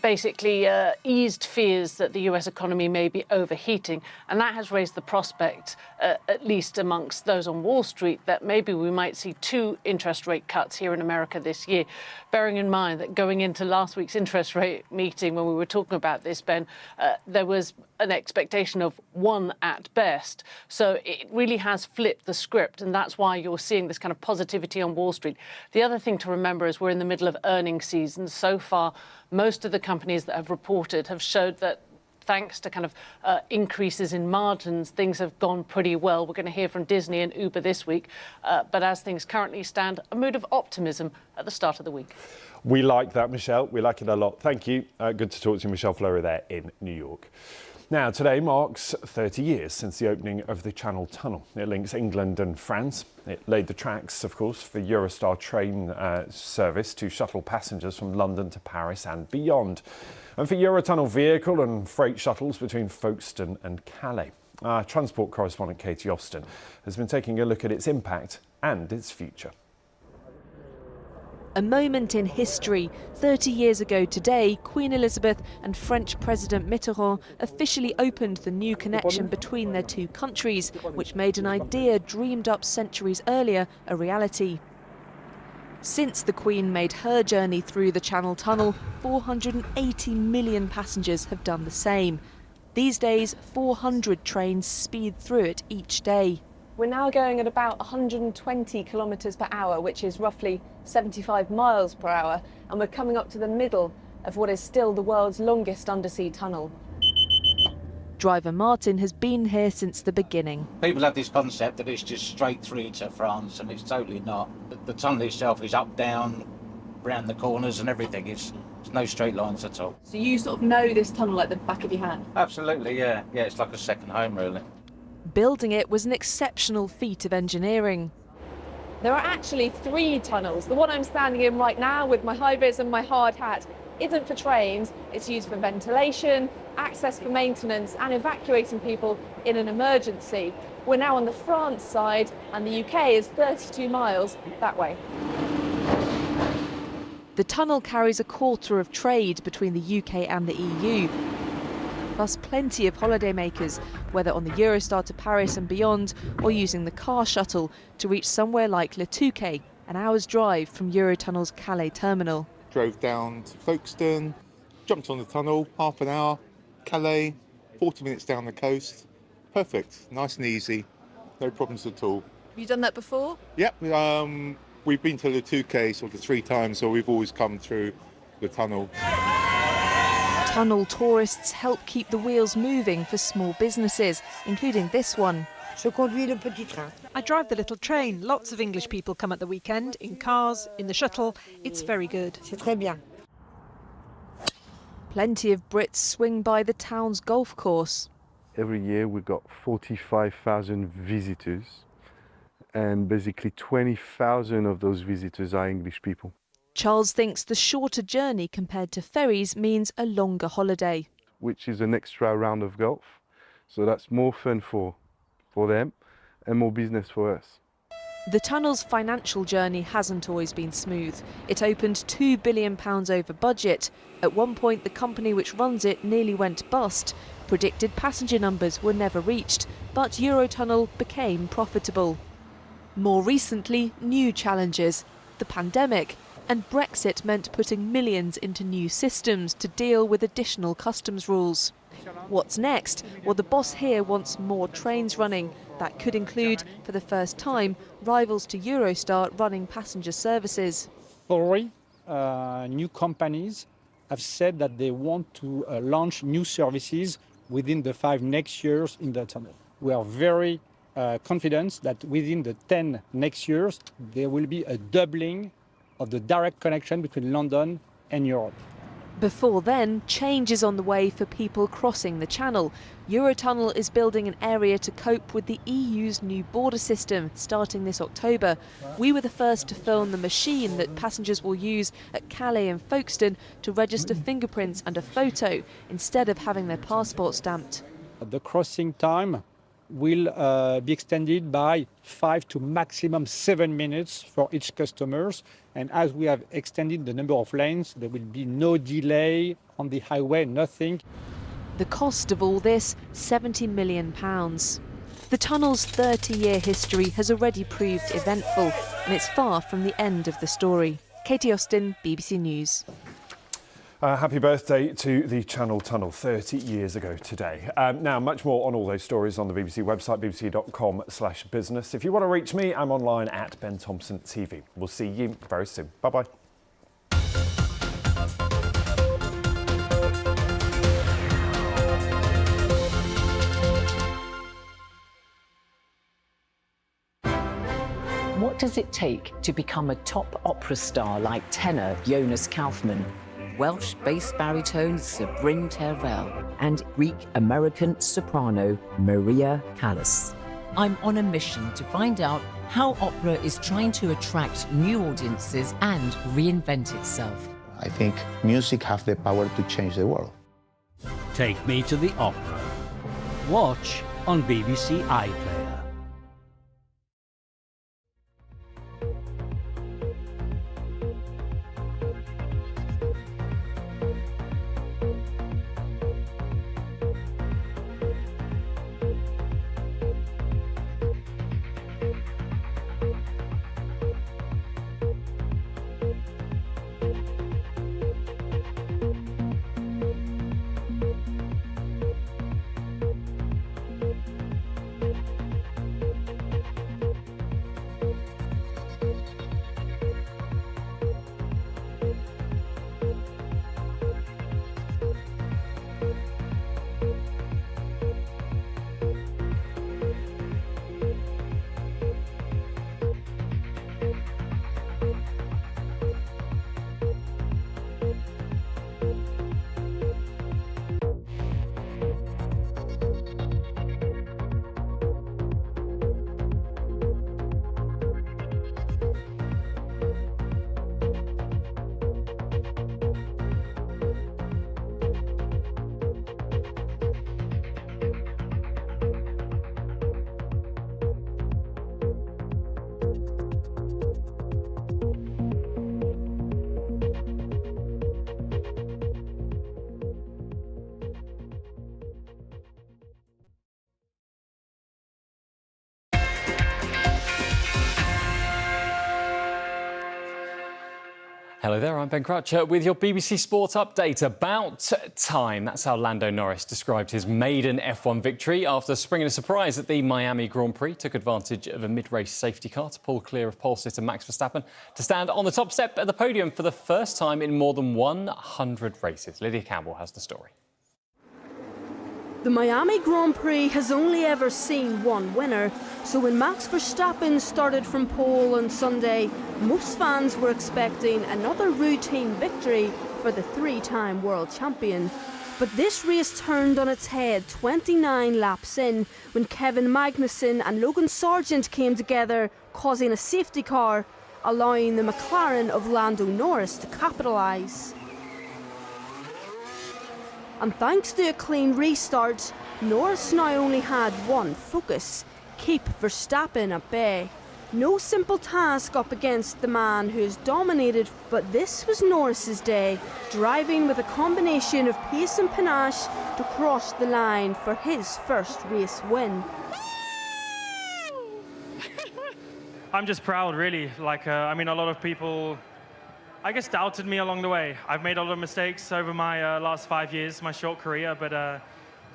basically eased fears that the US economy may be overheating. And that has raised the prospect, at least amongst those on Wall Street, that maybe we might see 2 interest rate cuts here in America this year. Bearing in mind that going into last week's interest rate meeting, when we were talking about this, Ben, there was an expectation of 1 at best. So it really has flipped the script, and that's why you're seeing this kind of positivity on Wall Street. The other thing to remember is we're in the middle of earnings season. So far, most of the companies that have reported have showed that thanks to kind of increases in margins, things have gone pretty well. We're going to hear from Disney and Uber this week. But as things currently stand, a mood of optimism at the start of the week. We like that, Michelle. We like it a lot. Thank you. Good to talk to you, Michelle Fleury there in New York. Now, today marks 30 years since the opening of the Channel Tunnel. It links England and France. It laid the tracks, of course, for Eurostar train service to shuttle passengers from London to Paris and beyond, and for Eurotunnel vehicle and freight shuttles between Folkestone and Calais. Our transport correspondent Katie Austin has been taking a look at its impact and its future. A moment in history. 30 years ago today, Queen Elizabeth and French President Mitterrand officially opened the new connection between their two countries, which made an idea dreamed up centuries earlier a reality. Since the Queen made her journey through the Channel Tunnel, 480 million passengers have done the same. These days, 400 trains speed through it each day. We're now going at about 120 kilometres per hour, which is roughly 75 miles per hour, and we're coming up to the middle of what is still the world's longest undersea tunnel. Driver Martin has been here since the beginning. People have this concept that it's just straight through to France, and it's totally not. The tunnel itself is up, down, round the corners and everything. It's no straight lines at all. So you sort of know this tunnel like the back of your hand? Absolutely, yeah. Yeah, it's like a second home, really. Building it was an exceptional feat of engineering. There are actually 3 tunnels. The one I'm standing in right now with my high vis and my hard hat isn't for trains, it's used for ventilation, access for maintenance and evacuating people in an emergency. We're now on the France side and the UK is 32 miles that way. The tunnel carries a quarter of trade between the UK and the EU, plus plenty of holidaymakers, whether on the Eurostar to Paris and beyond or using the car shuttle to reach somewhere like Le Touquet, an hour's drive from Eurotunnel's Calais terminal. Drove down to Folkestone, jumped on the tunnel, half an hour, Calais, 40 minutes down the coast. Perfect, nice and easy, no problems at all. Have you done that before? Yep, we've been to Le Touquet sort of 3 times, so we've always come through the tunnel. Tunnel tourists help keep the wheels moving for small businesses, including this one. I drive the little train. Lots of English people come at the weekend, in cars, in the shuttle. It's very good. Plenty of Brits swing by the town's golf course. Every year we've got 45,000 visitors, and basically 20,000 of those visitors are English people. Charles thinks the shorter journey compared to ferries means a longer holiday. Which is an extra round of golf, so that's more fun for them and more business for us. The tunnel's financial journey hasn't always been smooth. It opened £2 billion over budget. At one point, the company which runs it nearly went bust. Predicted passenger numbers were never reached, but Eurotunnel became profitable. More recently, new challenges, the pandemic, and Brexit meant putting millions into new systems to deal with additional customs rules. What's next? Well, the boss here wants more trains running. That could include, for the first time, rivals to Eurostar running passenger services. Already, new companies have said that they want to launch new services within the 5 next years in the tunnel. We are very confident that within the 10 next years, there will be a doubling of the direct connection between London and Europe. Before then, change is on the way for people crossing the Channel. Eurotunnel is building an area to cope with the EU's new border system starting this October. We were the first to film the machine that passengers will use at Calais and Folkestone to register fingerprints and a photo instead of having their passport stamped. The crossing time will be extended by 5 to maximum 7 minutes for each customers. And as we have extended the number of lanes, there will be no delay on the highway, nothing. The cost of all this, £70 million. The tunnel's 30-year history has already proved eventful, and it's far from the end of the story. Katie Austin, BBC News. Happy birthday to the Channel Tunnel 30 years ago today. Now, much more on all those stories on the BBC website, bbc.com/business. If you want to reach me, I'm online at Ben Thompson TV. We'll see you very soon. Bye-bye. What does it take to become a top opera star like tenor Jonas Kaufmann, Welsh bass baritone Sabryn Terfel, and Greek-American soprano Maria Callas? I'm on a mission to find out how opera is trying to attract new audiences and reinvent itself. I think music has the power to change the world. Take me to the opera. Watch on BBC iPlayer. Hello there, I'm Ben Crutcher with your BBC Sport update. About time. That's how Lando Norris described his maiden F1 victory after springing a surprise at the Miami Grand Prix. Took advantage of a mid-race safety car to pull clear of pole sitter Max Verstappen to stand on the top step at the podium for the first time in more than 100 races. Lydia Campbell has the story. The Miami Grand Prix has only ever seen one winner, so when Max Verstappen started from pole on Sunday, most fans were expecting another routine victory for the three-time world champion. But this race turned on its head 29 laps in when Kevin Magnussen and Logan Sargent came together, causing a safety car, allowing the McLaren of Lando Norris to capitalise. And thanks to a clean restart, Norris now only had one focus: keep Verstappen at bay. No simple task up against the man who has dominated, but this was Norris's day, driving with a combination of pace and panache to cross the line for his first race win. I'm just proud, really. I mean, a lot of people, I guess, doubted me along the way. I've made a lot of mistakes over my last 5 years, my short career, but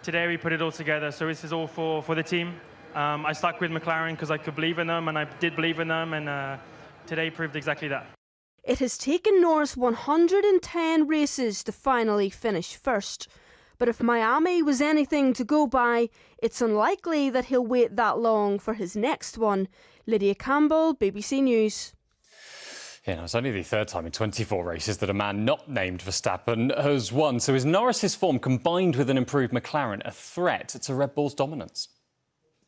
today we put it all together. So this is all for the team. I stuck with McLaren because I could believe in them, and I did believe in them, and today proved exactly that. It has taken Norris 110 races to finally finish first. But if Miami was anything to go by, it's unlikely that he'll wait that long for his next one. Lydia Campbell, BBC News. Yeah, it's only the third time in 24 races that a man not named Verstappen has won. So is Norris's form, combined with an improved McLaren, a threat to Red Bull's dominance?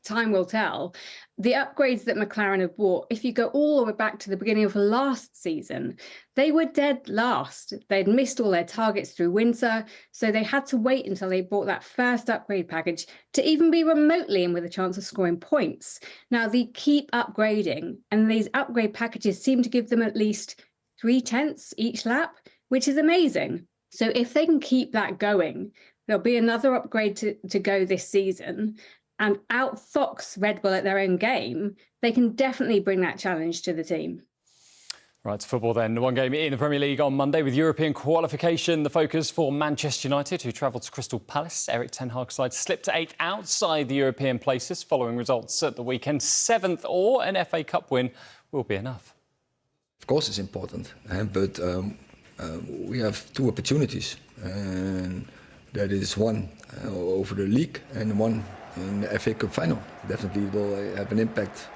Time will tell. The upgrades that McLaren have brought, if you go all the way back to the beginning of last season, they were dead last. They'd missed all their targets through winter, so they had to wait until they bought that first upgrade package to even be remotely in with a chance of scoring points. Now, they keep upgrading, and these upgrade packages seem to give them at least 0.3 each lap, which is amazing. So if they can keep that going, there'll be another upgrade to go this season, and outfox Red Bull at their own game. They can definitely bring that challenge to the team. Right, to football then. One game in the Premier League on Monday with European qualification. The focus for Manchester United, who travelled to Crystal Palace. Eric Ten Hag's side slipped to 8th outside the European places following results at the weekend. 7th or an FA Cup win will be enough. Of course it's important, but we have two opportunities. And that is one over the league and one in the FA Cup final. Definitely will have an impact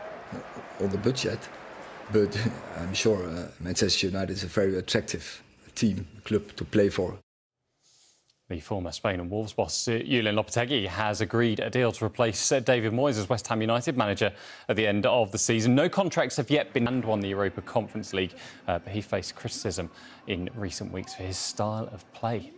on the budget, but I'm sure Manchester United is a very attractive club to play for. The former Spain and Wolves boss, Julen Lopetegui, has agreed a deal to replace David Moyes as West Ham United manager at the end of the season. No contracts have yet been and won the Europa Conference League, but he faced criticism in recent weeks for his style of play.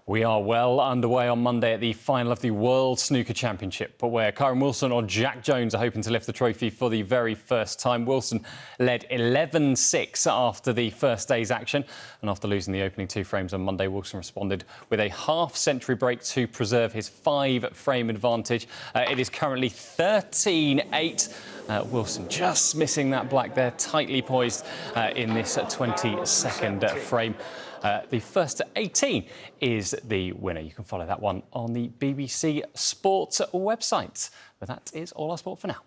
We are well underway on Monday at the final of the World Snooker Championship, but where Kyron Wilson or Jack Jones are hoping to lift the trophy for the very first time. Wilson led 11-6 after the first day's action, and after losing the opening 2 frames on Monday, Wilson responded with a half-century break to preserve his 5-frame advantage. It is currently 13-8. Wilson just missing that black there, tightly poised in this 22nd frame. The first to 18 is the winner. You can follow that one on the BBC Sports website. But that is all our sport for now.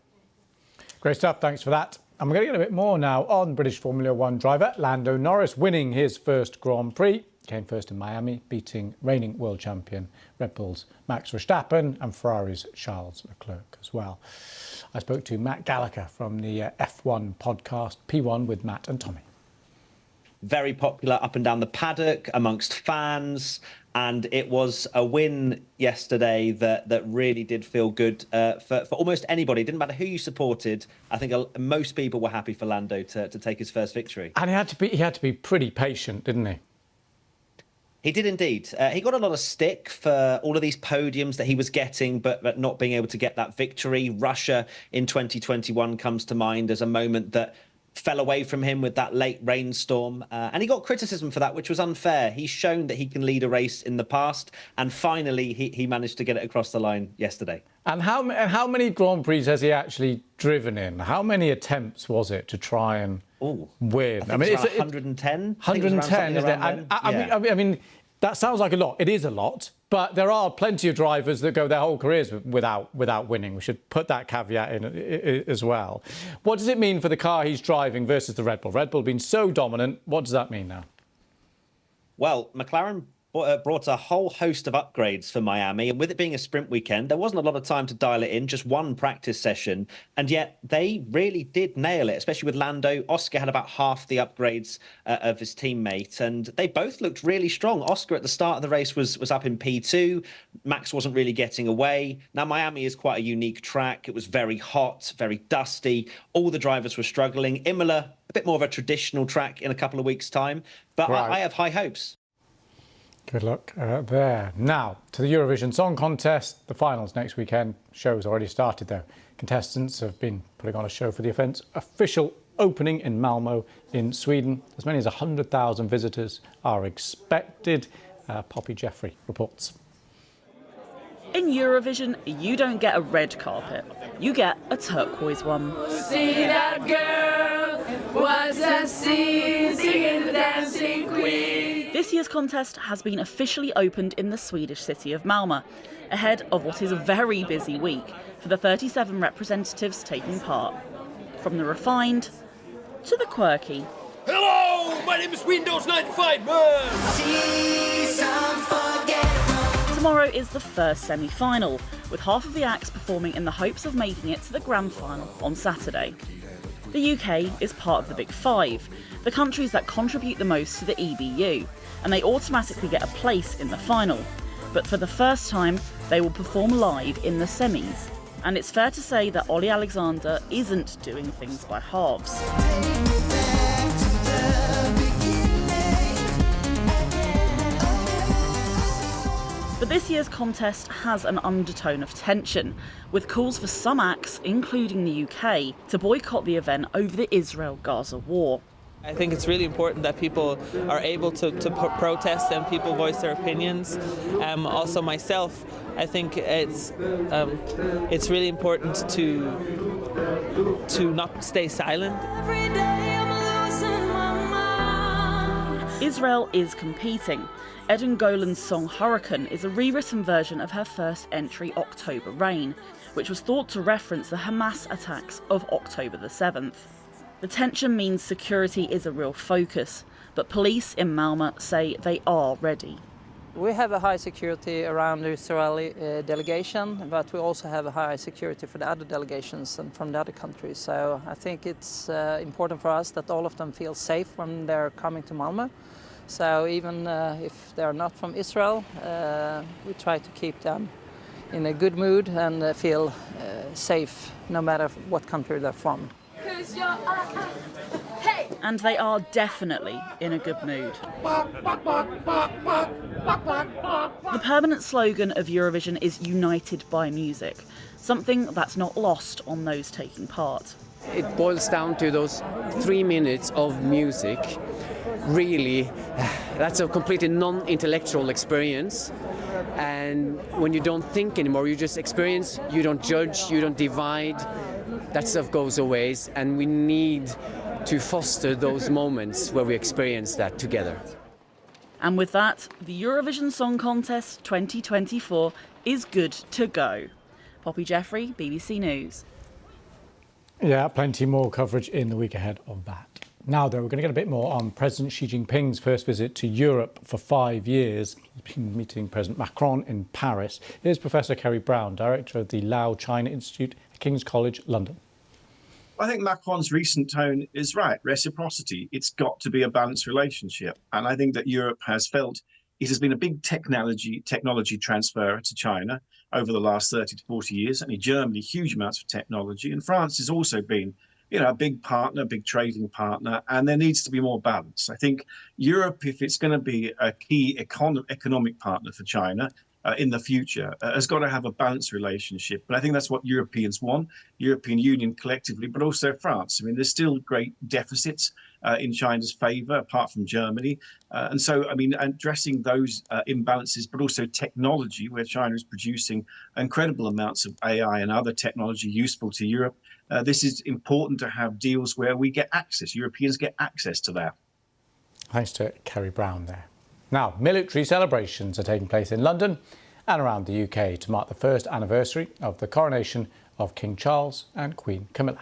Great stuff. Thanks for that. And we're going to get a bit more now on British Formula One driver Lando Norris winning his first Grand Prix. Came first in Miami, beating reigning world champion Red Bull's Max Verstappen and Ferrari's Charles Leclerc as well. I spoke to Matt Gallagher from the F1 podcast P1 with Matt and Tommy. Very popular up and down the paddock amongst fans, and it was a win yesterday that really did feel good for almost anybody. It didn't matter who you supported. I think most people were happy for Lando to take his first victory. And he had to be pretty patient, didn't he? He did indeed. He got a lot of stick for all of these podiums that he was getting, but not being able to get that victory. Russia in 2021 comes to mind as a moment that fell away from him with that late rainstorm. And he got criticism for that, which was unfair. He's shown that he can lead a race in the past. And finally, he managed to get it across the line yesterday. And how many Grand Prix has he actually driven in? How many attempts was it to try and win. I mean, it's 110. 110, isn't it? And I mean, that sounds like a lot. It is a lot, but there are plenty of drivers that go their whole careers without winning. We should put that caveat in as well. What does it mean for the car he's driving versus the Red Bull? Red Bull being so dominant, what does that mean now? Well, McLaren brought a whole host of upgrades for Miami, and with it being a sprint weekend, there wasn't a lot of time to dial it in, just one practice session, and yet they really did nail it, especially with Lando. Oscar had about half the upgrades of his teammate, and they both looked really strong. Oscar at the start of the race was up in P2. Max wasn't really getting away. Now, Miami is quite a unique track. It was very hot, very dusty. All the drivers were struggling. Imola, a bit more of a traditional track in a couple of weeks' time, but Right. I have high hopes. Good luck there. Now, to the Eurovision Song Contest. The finals next weekend. Show's already started, though. Contestants have been putting on a show for the event's official opening in Malmö in Sweden. As many as 100,000 visitors are expected. Poppy Jeffrey reports. In Eurovision, you don't get a red carpet. You get a turquoise one. See that girl was a singing the dancing queen. This year's contest has been officially opened in the Swedish city of Malmö, ahead of what is a very busy week for the 37 representatives taking part. From the refined to the quirky. Hello, my name is Windows 95 man. Tomorrow is the first semi-final, with half of the acts performing in the hopes of making it to the grand final on Saturday. The UK is part of the Big Five, the countries that contribute the most to the EBU, and they automatically get a place in the final. But for the first time, they will perform live in the semis. And it's fair to say that Ollie Alexander isn't doing things by halves. But this year's contest has an undertone of tension, with calls for some acts, including the UK, to boycott the event over the Israel-Gaza war. I think it's really important that people are able to protest and people voice their opinions. Also myself, I think it's really important to not stay silent. Israel is competing. Eden Golan's song Hurricane is a rewritten version of her first entry, October Rain, which was thought to reference the Hamas attacks of October the 7th. The tension means security is a real focus, but police in Malmö say they are ready. We have a high security around the Israeli delegation, but we also have a high security for the other delegations and from the other countries. So I think it's important for us that all of them feel safe when they're coming to Malmö. So even if they're not from Israel, we try to keep them in a good mood and feel safe no matter what country they're from. And they are definitely in a good mood. The permanent slogan of Eurovision is United by Music, something that's not lost on those taking part. It boils down to those 3 minutes of music. Really, that's a completely non-intellectual experience. And when you don't think anymore, you just experience, you don't judge, you don't divide. That stuff goes away, and we need to foster those moments where we experience that together. And with that, the Eurovision Song Contest 2024 is good to go. Poppy Jeffrey, BBC News. Yeah, plenty more coverage in the week ahead of that. Now, though, we're going to get a bit more on President Xi Jinping's first visit to Europe for 5 years. He's been meeting President Macron in Paris. Here's Professor Kerry Brown, Director of the Lao China Institute at King's College, London. I think Macron's recent tone is right. Reciprocity. It's got to be a balanced relationship. And I think that Europe has felt it has been a big technology transfer to China over the last 30 to 40 years. Certainly Germany, huge amounts of technology. And France has also been, a big partner, a big trading partner. And there needs to be more balance. I think Europe, if it's going to be a key economic partner for China, in the future, has got to have a balanced relationship. But I think that's what Europeans want, European Union collectively, but also France. I mean, there's still great deficits in China's favour, apart from Germany. And so, I mean, addressing those imbalances, but also technology, where China is producing incredible amounts of AI and other technology useful to Europe. This is important to have deals where we get access, Europeans get access to that. Thanks to Kerry Brown there. Now, military celebrations are taking place in London and around the UK to mark the first anniversary of the coronation of King Charles and Queen Camilla.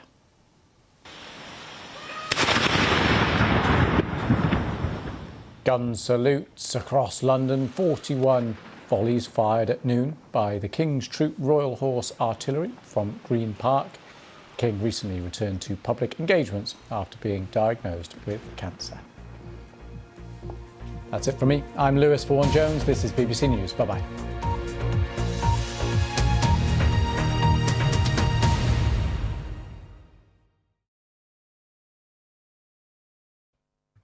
Gun salutes across London, 41 volleys fired at noon by the King's Troop Royal Horse Artillery from Green Park. King recently returned to public engagements after being diagnosed with cancer. That's it from me. I'm Lewis Vaughan-Jones. This is BBC News. Bye-bye.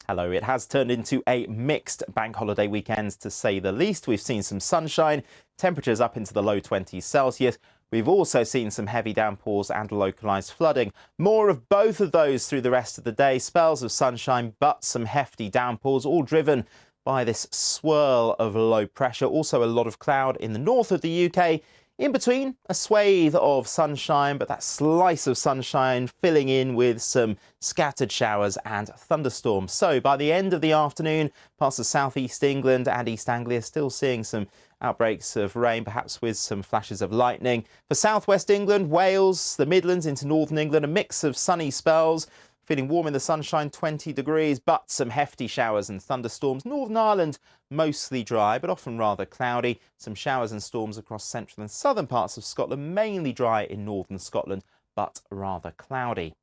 Hello. It has turned into a mixed bank holiday weekend, to say the least. We've seen some sunshine, temperatures up into the low 20s Celsius. We've also seen some heavy downpours and localised flooding. More of both of those through the rest of the day. Spells of sunshine, but some hefty downpours, all driven by this swirl of low pressure. Also a lot of cloud in the north of the UK. In between, a swathe of sunshine, but that slice of sunshine filling in with some scattered showers and thunderstorms. So by the end of the afternoon, parts of southeast England and East Anglia still seeing some outbreaks of rain, perhaps with some flashes of lightning. For southwest England, Wales, the Midlands into northern England, a mix of sunny spells. Feeling warm in the sunshine, 20 degrees, but some hefty showers and thunderstorms. Northern Ireland, mostly dry, but often rather cloudy. Some showers and storms across central and southern parts of Scotland, mainly dry in northern Scotland, but rather cloudy.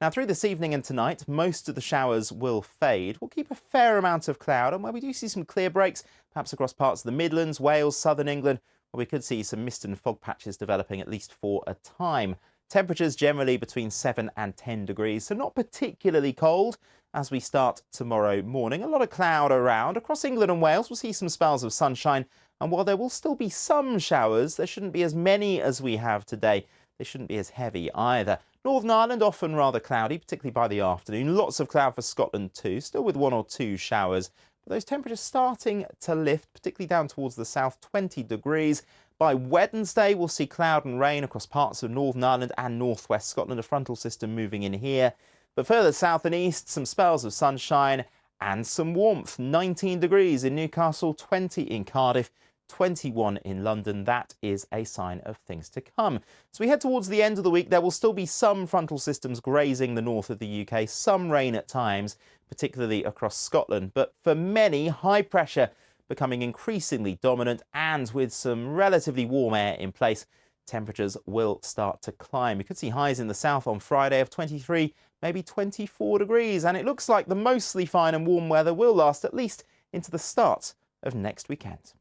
Now, through this evening and tonight, most of the showers will fade. We'll keep a fair amount of cloud, and where we do see some clear breaks, perhaps across parts of the Midlands, Wales, southern England, where we could see some mist and fog patches developing, at least for a time. Temperatures generally between 7 and 10 degrees, so not particularly cold as we start tomorrow morning. A lot of cloud around. Across England and Wales, we'll see some spells of sunshine, and while there will still be some showers, there shouldn't be as many as we have today. They shouldn't be as heavy either. Northern Ireland, often rather cloudy, particularly by the afternoon. Lots of cloud for Scotland too, still with 1 or 2 showers. But those temperatures starting to lift, particularly down towards the south, 20 degrees. By Wednesday, we'll see cloud and rain across parts of Northern Ireland and northwest Scotland, a frontal system moving in here. But further south and east, some spells of sunshine and some warmth. 19 degrees in Newcastle, 20 in Cardiff, 21 in London. That is a sign of things to come. So we head towards the end of the week. There will still be some frontal systems grazing the north of the UK, some rain at times, particularly across Scotland. But for many, high pressure becoming increasingly dominant, and with some relatively warm air in place, temperatures will start to climb. We could see highs in the south on Friday of 23, maybe 24 degrees, and it looks like the mostly fine and warm weather will last at least into the start of next weekend.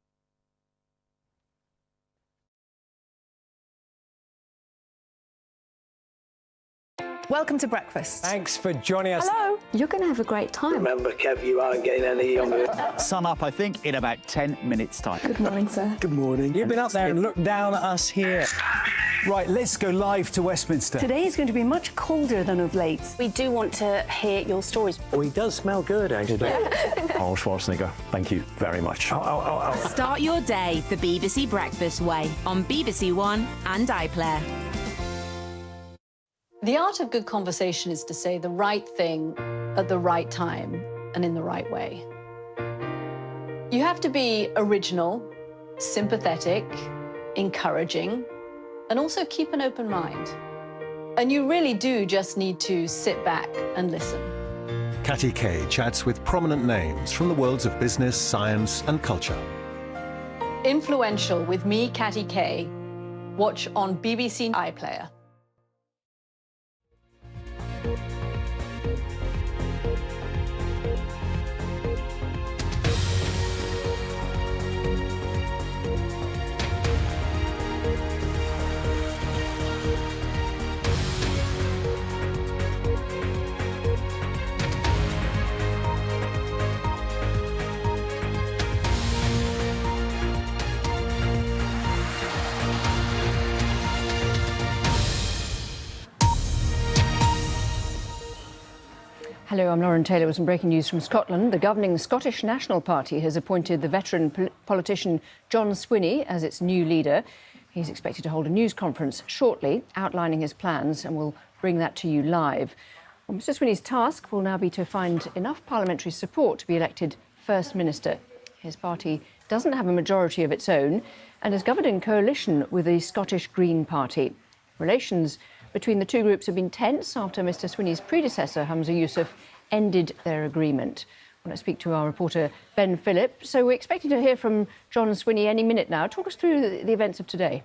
Welcome to breakfast. Thanks for joining us. Hello. You're going to have a great time. Remember, Kev, you aren't getting any younger. Sun up, I think, in about 10 minutes' time. Good morning, sir. Good morning. You've been up there and looked down at us here. Right, let's go live to Westminster. Today is going to be much colder than of late. We do want to hear your stories. Oh, he does smell good, actually. Arnold Schwarzenegger, thank you very much. Start your day the BBC Breakfast way on BBC One and iPlayer. The art of good conversation is to say the right thing at the right time and in the right way. You have to be original, sympathetic, encouraging, and also keep an open mind. And you really do just need to sit back and listen. Catty Kay chats with prominent names from the worlds of business, science, and culture. Influential with me, Catty Kay. Watch on BBC iPlayer. Hello, I'm Lauren Taylor with some breaking news from Scotland. The governing Scottish National Party has appointed the veteran politician John Swinney as its new leader. He's expected to hold a news conference shortly outlining his plans, and we'll bring that to you live. Well, Mr Swinney's task will now be to find enough parliamentary support to be elected First Minister. His party doesn't have a majority of its own and has governed in coalition with the Scottish Green Party. Relations between the two groups have been tense after Mr Swinney's predecessor, Humza Yousaf, ended their agreement. I want to speak to our reporter, Ben Phillip. So we're expecting to hear from John Swinney any minute now. Talk us through the events of today.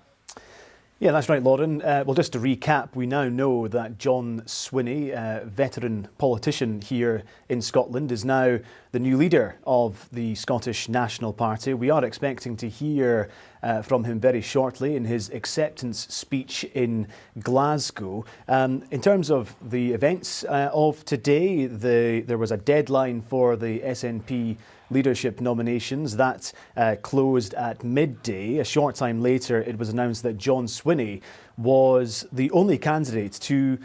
Yeah, that's right, Lauren. Well, just to recap, we now know that John Swinney, a veteran politician here in Scotland, is now the new leader of the Scottish National Party. We are expecting to hear from him very shortly in his acceptance speech in Glasgow. In terms of the events of today, there was a deadline for the SNP leadership nominations. That closed at midday. A short time later, it was announced that John Swinney was the only candidate to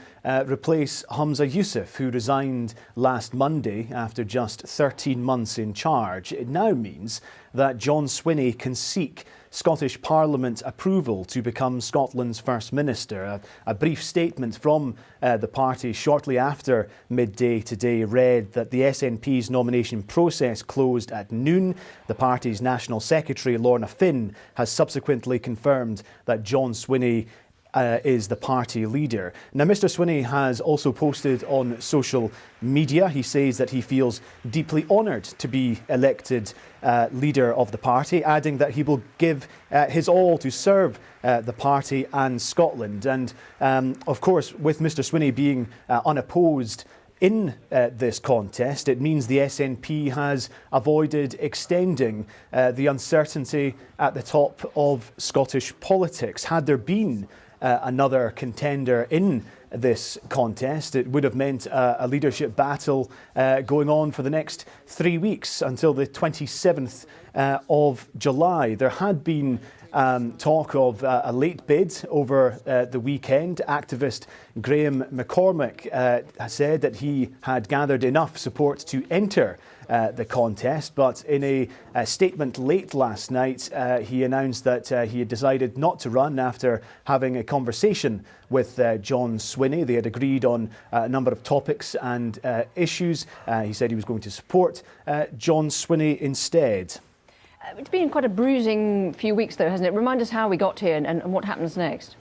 replace Humza Yousaf, who resigned last Monday after just 13 months in charge. It now means that John Swinney can seek Scottish Parliament approval to become Scotland's First Minister. A brief statement from the party shortly after midday today read that the SNP's nomination process closed at noon. The party's National Secretary, Lorna Finn, has subsequently confirmed that John Swinney is the party leader. Now, Mr Swinney has also posted on social media. He says that he feels deeply honoured to be elected leader of the party, adding that he will give his all to serve the party and Scotland. And of course, with Mr Swinney being unopposed in this contest, it means the SNP has avoided extending the uncertainty at the top of Scottish politics. Had there been another contender in this contest, it would have meant a leadership battle going on for the next 3 weeks until the 27th of July. There had been talk of a late bid over the weekend. Activist Graham McCormick said that he had gathered enough support to enter the contest, but in a statement late last night, he announced that he had decided not to run after having a conversation with John Swinney. They had agreed on a number of topics and issues. He said he was going to support John Swinney instead. It's been quite a bruising few weeks, though, hasn't it? Remind us how we got here and what happens next.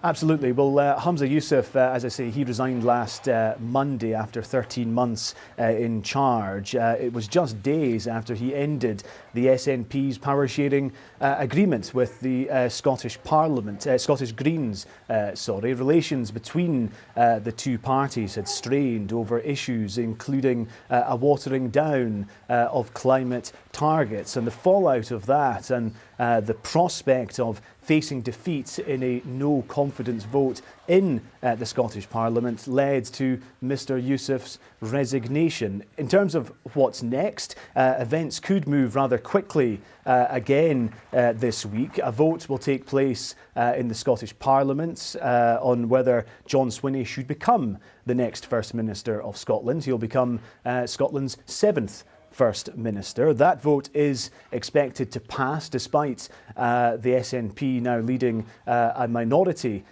Absolutely. Well, Humza Yousaf, as I say, he resigned last Monday after 13 months in charge. It was just days after he ended the SNP's power-sharing agreement with the Scottish Parliament, Scottish Greens, Relations between the two parties had strained over issues including a watering down of climate targets, and the fallout of that and the prospect of facing defeat in a no-confidence vote in the Scottish Parliament led to Mr Yousaf's resignation. In terms of what's next, events could move rather quickly again this week. A vote will take place in the Scottish Parliament on whether John Swinney should become the next First Minister of Scotland. He'll become Scotland's 7th First Minister. That vote is expected to pass despite the SNP now leading a minority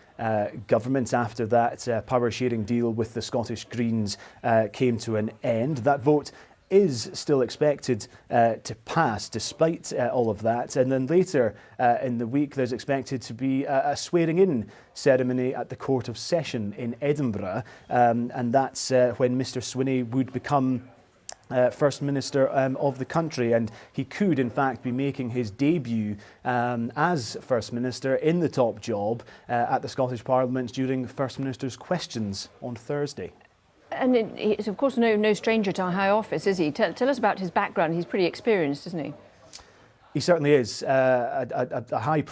government after that power-sharing deal with the Scottish Greens came to an end. That vote is still expected to pass despite all of that. And then later in the week, there's expected to be a swearing-in ceremony at the Court of Session in Edinburgh. And that's when Mr Swinney would become First Minister of the country, and he could in fact be making his debut as First Minister in the top job at the Scottish Parliament during First Minister's questions on Thursday. And he's of course no stranger to high office, is he? Tell us about his background. He's pretty experienced, isn't he? He certainly is. A high